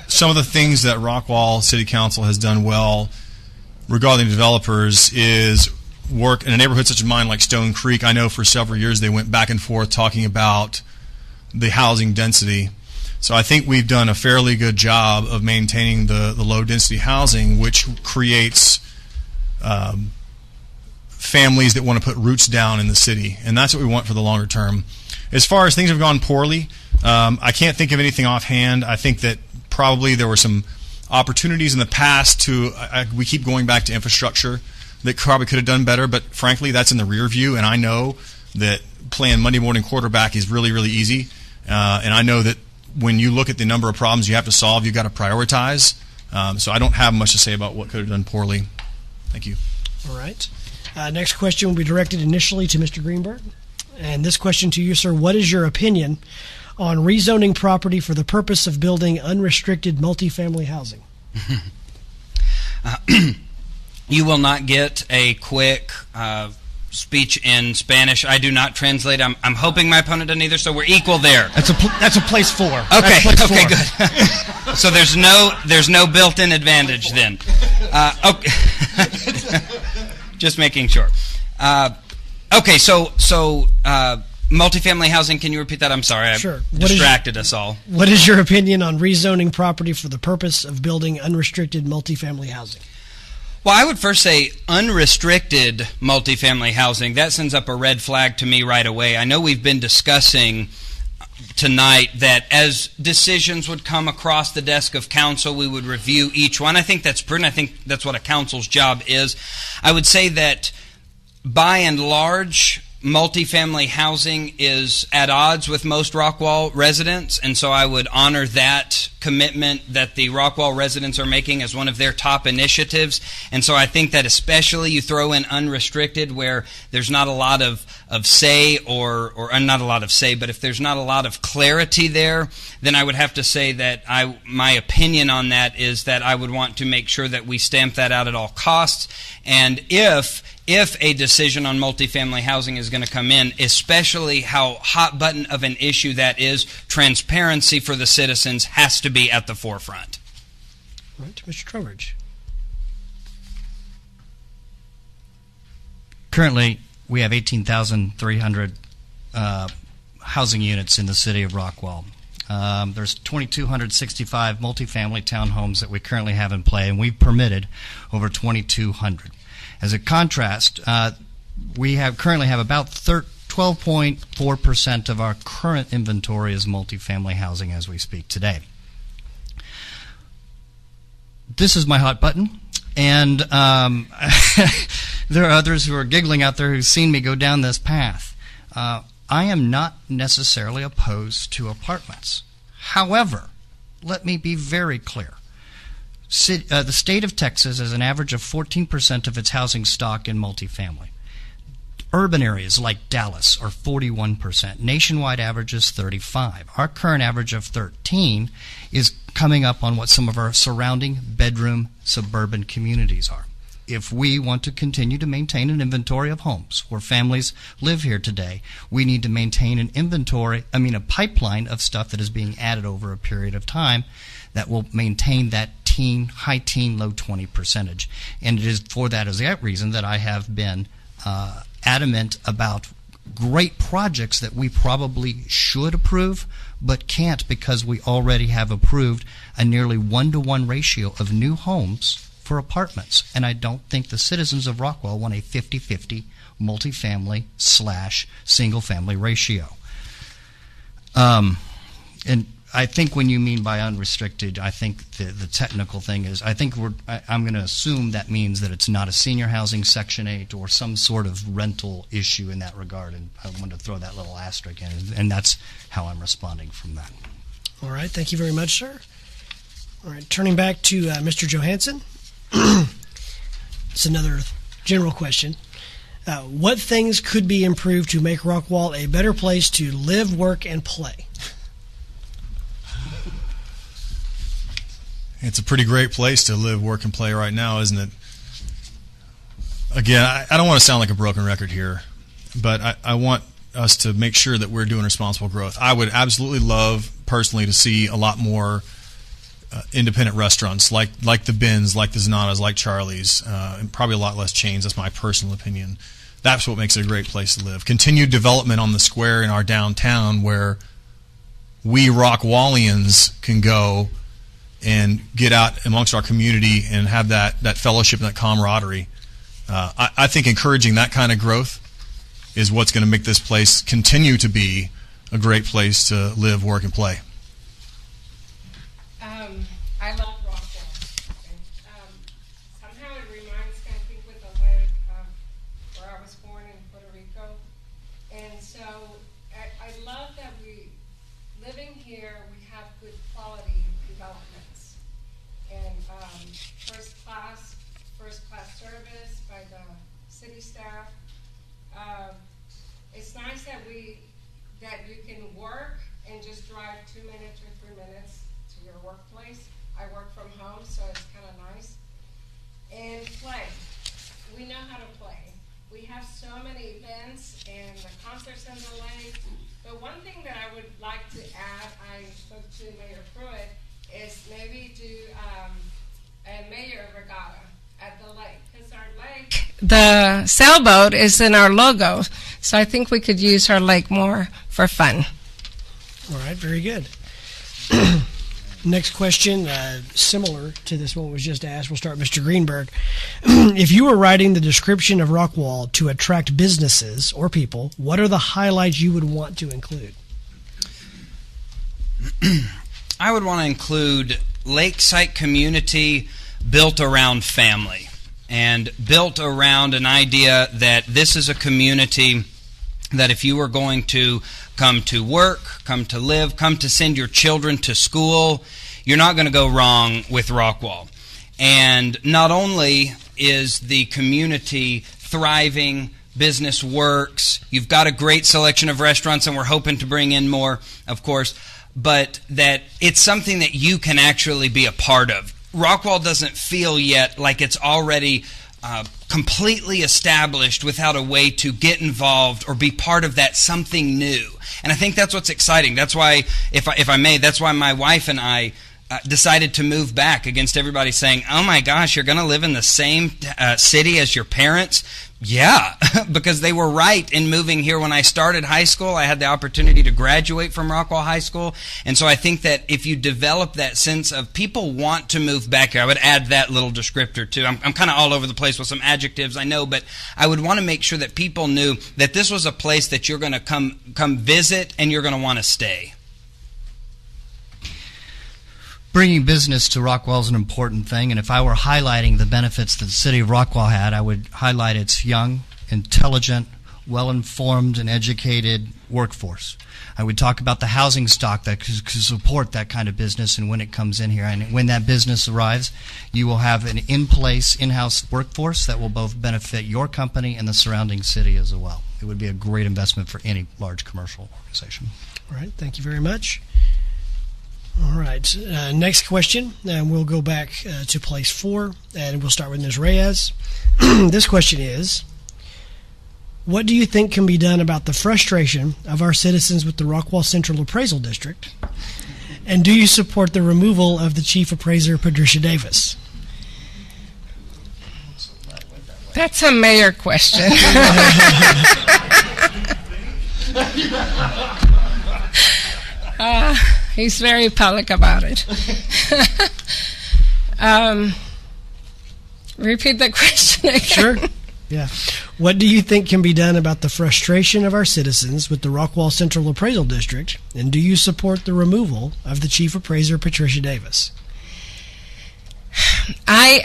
some of the things that Rockwall City Council has done well regarding developers is work in a neighborhood such as mine, like Stone Creek. I know for several years they went back and forth talking about the housing density. So I think we've done a fairly good job of maintaining the low-density housing, which creates families that want to put roots down in the city, and that's what we want for the longer term. As far as things have gone poorly, I can't think of anything offhand. I think that probably there were some opportunities in the past we keep going back to infrastructure that probably could have done better, but frankly, that's in the rear view, and I know that playing Monday morning quarterback is really, really easy, and I know that when you look at the number of problems you have to solve, you've got to prioritize. So I don't have much to say about what could have done poorly. Thank you. All right. Next question will be directed initially to Mr. Greenberg. And this question to you, sir, what is your opinion on rezoning property for the purpose of building unrestricted multifamily housing? You will not get a quick speech in Spanish. I do not translate. I'm hoping my opponent doesn't either, so we're equal there. That's a place 4. Okay, place okay, 4. good. So there's no built-in advantage then. Okay. Just making sure. Okay, so multifamily housing, can you repeat that? I'm sorry, Sure. I distracted us all. What is your opinion on rezoning property for the purpose of building unrestricted multifamily housing? Well, I would first say unrestricted multifamily housing. That sends up a red flag to me right away. I know we've been discussing tonight that as decisions would come across the desk of council, we would review each one. I think that's prudent. I think that's what a council's job is. I would say that by and large, multifamily housing is at odds with most Rockwall residents, and so I would honor that commitment that the Rockwall residents are making as one of their top initiatives. And so I think that especially you throw in unrestricted where there's not a lot of say or not a lot of say, but if there's not a lot of clarity there, then I would have to say that my opinion on that is that I would want to make sure that we stamp that out at all costs. And if a decision on multifamily housing is going to come in, especially how hot button of an issue that is, transparency for the citizens has to be at the forefront. All right, Mr. Trowbridge. Currently, we have 18,300 housing units in the city of Rockwall. There's 2,265 multifamily townhomes that we currently have in play, and we've permitted over 2,200. As a contrast, we currently have about 12.4% of our current inventory is multifamily housing as we speak today. This is my hot button, and there are others who are giggling out there who've seen me go down this path. I am not necessarily opposed to apartments. However, let me be very clear. The state of Texas has an average of 14% of its housing stock in multifamily. Urban areas like Dallas are 41%. Nationwide average is 35%. Our current average of 13% is coming up on what some of our surrounding bedroom suburban communities are. If we want to continue to maintain an inventory of homes where families live here today, we need to maintain a pipeline of stuff that is being added over a period of time that will maintain that high teen, low 20 percentage. And it is for that reason that I have been adamant about great projects that we probably should approve but can't because we already have approved a nearly 1-to-1 ratio of new homes for apartments. And I don't think the citizens of Rockwall want a 50-50 multifamily / single family ratio. And I think when you mean by unrestricted, I think the technical thing is, I'm going to assume that means that it's not a senior housing Section 8 or some sort of rental issue in that regard, and I wanted to throw that little asterisk in, and that's how I'm responding from that. All right, thank you very much, sir. All right, turning back to Mr. Johansson. It's another general question. What things could be improved to make Rockwall a better place to live, work, and play? It's a pretty great place to live, work, and play right now, isn't it? Again, I don't want to sound like a broken record here, but I want us to make sure that we're doing responsible growth. I would absolutely love, personally, to see a lot more independent restaurants like the Bins, like the Zananas, like Charlie's, and probably a lot less chains. That's my personal opinion. That's what makes it a great place to live. Continued development on the square in our downtown where we Rockwallians can go and get out amongst our community and have that fellowship and that camaraderie. I think encouraging that kind of growth is what's going to make this place continue to be a great place to live, work, and play. I love Rockwall. Somehow it reminds me, I think, with the lake of where I was born in Puerto Rico. And so I love that living here, we have good quality developments. And first class service by the city staff. It's nice that you can work and just drive 2 minutes or 3 minutes to your workplace. I work from home, so it's kind of nice. And play. We know how to play. We have so many events and the concerts in the lake. But one thing that I would like to add, I spoke to Mayor Pruitt, is maybe do a mayor regatta at the lake. Because our lake, the sailboat is in our logo. So I think we could use our lake more for fun. All right, very good. Next question, similar to this one was just asked. We'll start with Mr. Greenberg. If you were writing the description of Rockwall to attract businesses or people, what are the highlights you would want to include? I would want to include lakeside community built around family and built around an idea that this is a community that if you were going to come to work, come to live, come to send your children to school, you're not going to go wrong with Rockwall. And not only is the community thriving, business works, you've got a great selection of restaurants, and we're hoping to bring in more, of course, but that it's something that you can actually be a part of. Rockwall doesn't feel yet like it's already completely established without a way to get involved or be part of that something new. And I think that's what's exciting. That's why, if I may, that's why my wife and I decided to move back against everybody saying, oh my gosh, you're going to live in the same city as your parents? Yeah, because they were right in moving here. When I started high school, I had the opportunity to graduate from Rockwall High School. And so I think that if you develop that sense of people want to move back here, I would add that little descriptor too. I'm kind of all over the place with some adjectives, I know, but I would want to make sure that people knew that this was a place that you're going to come visit and you're going to want to stay. Bringing business to Rockwall is an important thing, and if I were highlighting the benefits that the city of Rockwall had, I would highlight its young, intelligent, well-informed, and educated workforce. I would talk about the housing stock that could support that kind of business, and when it comes in here, and when that business arrives, you will have an in-place, in-house workforce that will both benefit your company and the surrounding city as well. It would be a great investment for any large commercial organization. All right, thank you very much. All right, next question, and we'll go back to place 4, and we'll start with Ms. Reyes. This question is, what do you think can be done about the frustration of our citizens with the Rockwall Central Appraisal District? And do you support the removal of the Chief Appraiser, Patricia Davis? That's a mayor question. He's very public about it. Repeat the question again. Sure. Yeah. What do you think can be done about the frustration of our citizens with the Rockwall Central Appraisal District? And do you support the removal of the Chief Appraiser, Patricia Davis? I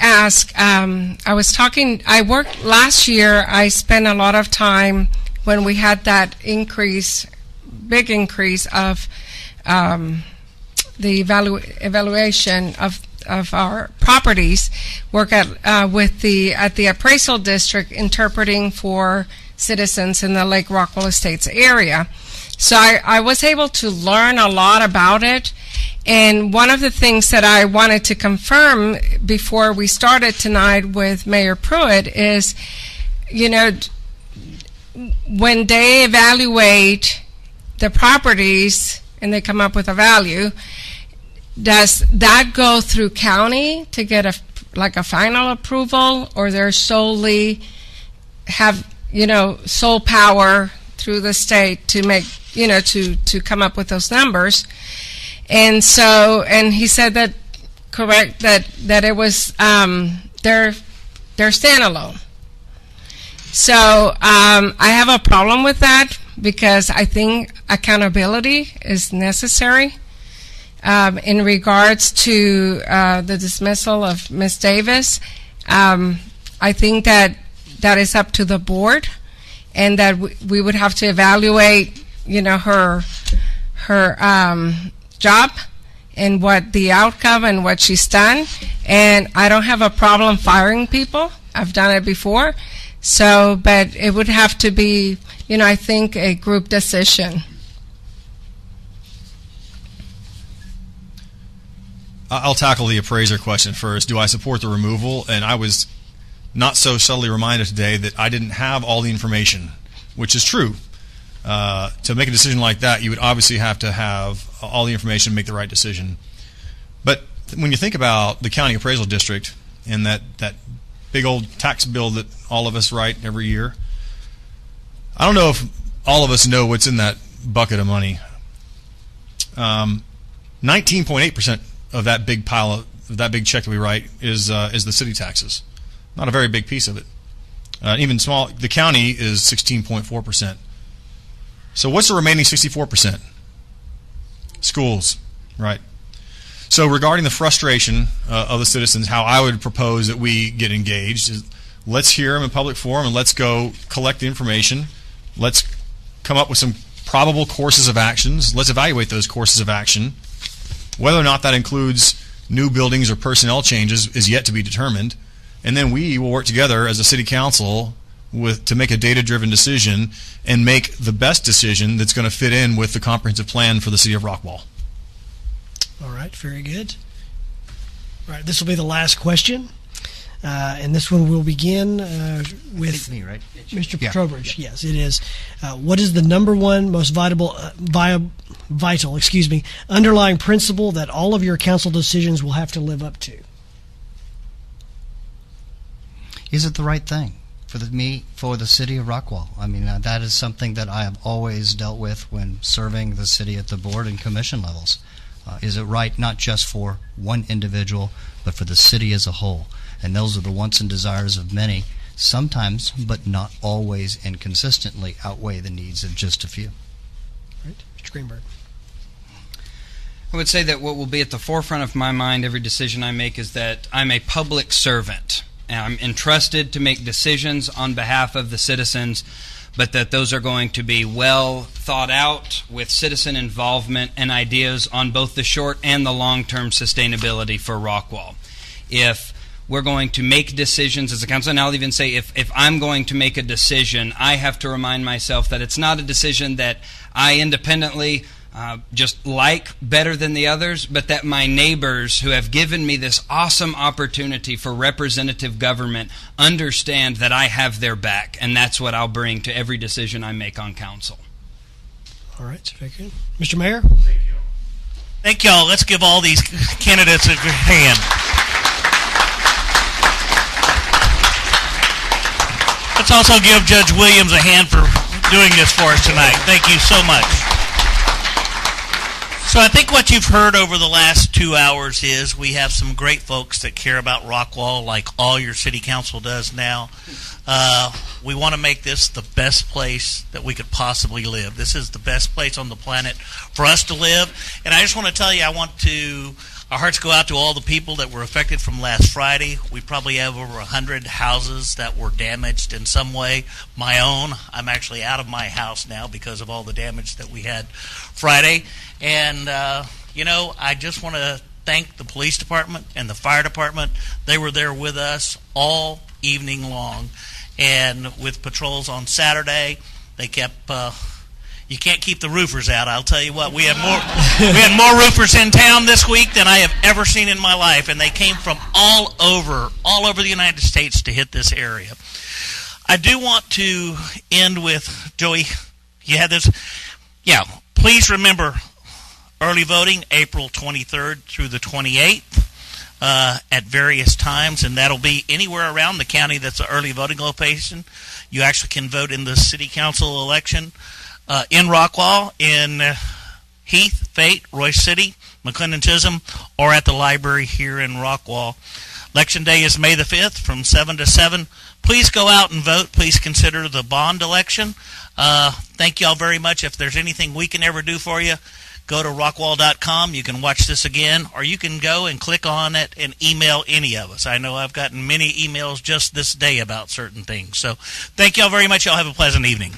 worked last year, I spent a lot of time when we had that big increase of the evaluation of our properties, work at the appraisal district interpreting for citizens in the Lake Rockwall Estates area. So I was able to learn a lot about it, and one of the things that I wanted to confirm before we started tonight with Mayor Pruitt is, when they evaluate the properties and they come up with a value, does that go through county to get a final approval, or they're solely have sole power through the state to make, to come up with those numbers. And so, and he said that, correct, that it was, they're standalone. So I have a problem with that because I think accountability is necessary. In regards to the dismissal of Ms. Davis, I think that is up to the board, and that we would have to evaluate, her job and what the outcome and what she's done. And I don't have a problem firing people. I've done it before. So, but it would have to be, I think a group decision. I'll tackle the appraiser question first. Do I support the removal? And I was not so subtly reminded today that I didn't have all the information, which is true. To make a decision like that, you would obviously have to have all the information to make the right decision. But when you think about the county appraisal district and that big old tax bill that all of us write every year, I don't know if all of us know what's in that bucket of money. 19.8% of that big pile of that big check that we write is the city taxes. Not a very big piece of it. Even small. The county is 16.4%. So what's the remaining 64%? Schools, right? So regarding the frustration of the citizens, how I would propose that we get engaged is let's hear them in public forum and let's go collect the information. Let's come up with some probable courses of actions. Let's evaluate those courses of action. Whether or not that includes new buildings or personnel changes is yet to be determined. And then we will work together as a city council to make a data-driven decision and make the best decision that's going to fit in with the comprehensive plan for the city of Rockwall. All right, very good. All right, this will be the last question. And this one will begin with me, right? Mr. Petrobridge. Yes, it is. What is the number one most vital, underlying principle that all of your council decisions will have to live up to? Is it the right thing for the city of Rockwall? I mean, that is something that I have always dealt with when serving the city at the board and commission levels. Is it right not just for one individual, but for the city as a whole? And those are the wants and desires of many, sometimes, but not always and consistently, outweigh the needs of just a few. Right. Mr. Greenberg. I would say that what will be at the forefront of my mind every decision I make is that I'm a public servant. And I'm entrusted to make decisions on behalf of the citizens, but that those are going to be well thought out with citizen involvement and ideas on both the short and the long-term sustainability for Rockwall. If we're going to make decisions as a council, and I'll even say if I'm going to make a decision, I have to remind myself that it's not a decision that I independently just like better than the others, but that my neighbors who have given me this awesome opportunity for representative government understand that I have their back, and that's what I'll bring to every decision I make on council. All right, very good. Mr. Mayor? Thank you. Thank y'all. Let's give all these candidates a good hand. Let's also give Judge Williams a hand for doing this for us tonight. Thank you so much. So I think what you've heard over the last 2 hours is we have some great folks that care about Rockwall like all your city council does now. We want to make this the best place that we could possibly live. This is the best place on the planet for us to live. And I just want to tell you, our hearts go out to all the people that were affected from last Friday. We probably have over 100 houses that were damaged in some way. My own, I'm actually out of my house now because of all the damage that we had Friday. And, I just want to thank the police department and the fire department. They were there with us all evening long. And with patrols on Saturday, they kept... You can't keep the roofers out. I'll tell you what, we had more roofers in town this week than I have ever seen in my life, and they came from all over the United States to hit this area. I do want to end with, Joey, you had this? Yeah, please remember early voting, April 23rd through the 28th. At various times, and that'll be anywhere around the county that's an early voting location. You actually can vote in the city council election in Rockwall, in Heath, Fate, Royce City, McLennan Chisholm, or at the library here in Rockwall. Election day is May the 5th from 7 to 7. Please go out and vote. Please consider the bond election. Thank you all very much. If there's anything we can ever do for you, go to rockwall.com. You can watch this again, or you can go and click on it and email any of us. I know I've gotten many emails just this day about certain things. So thank you all very much. Y'all have a pleasant evening.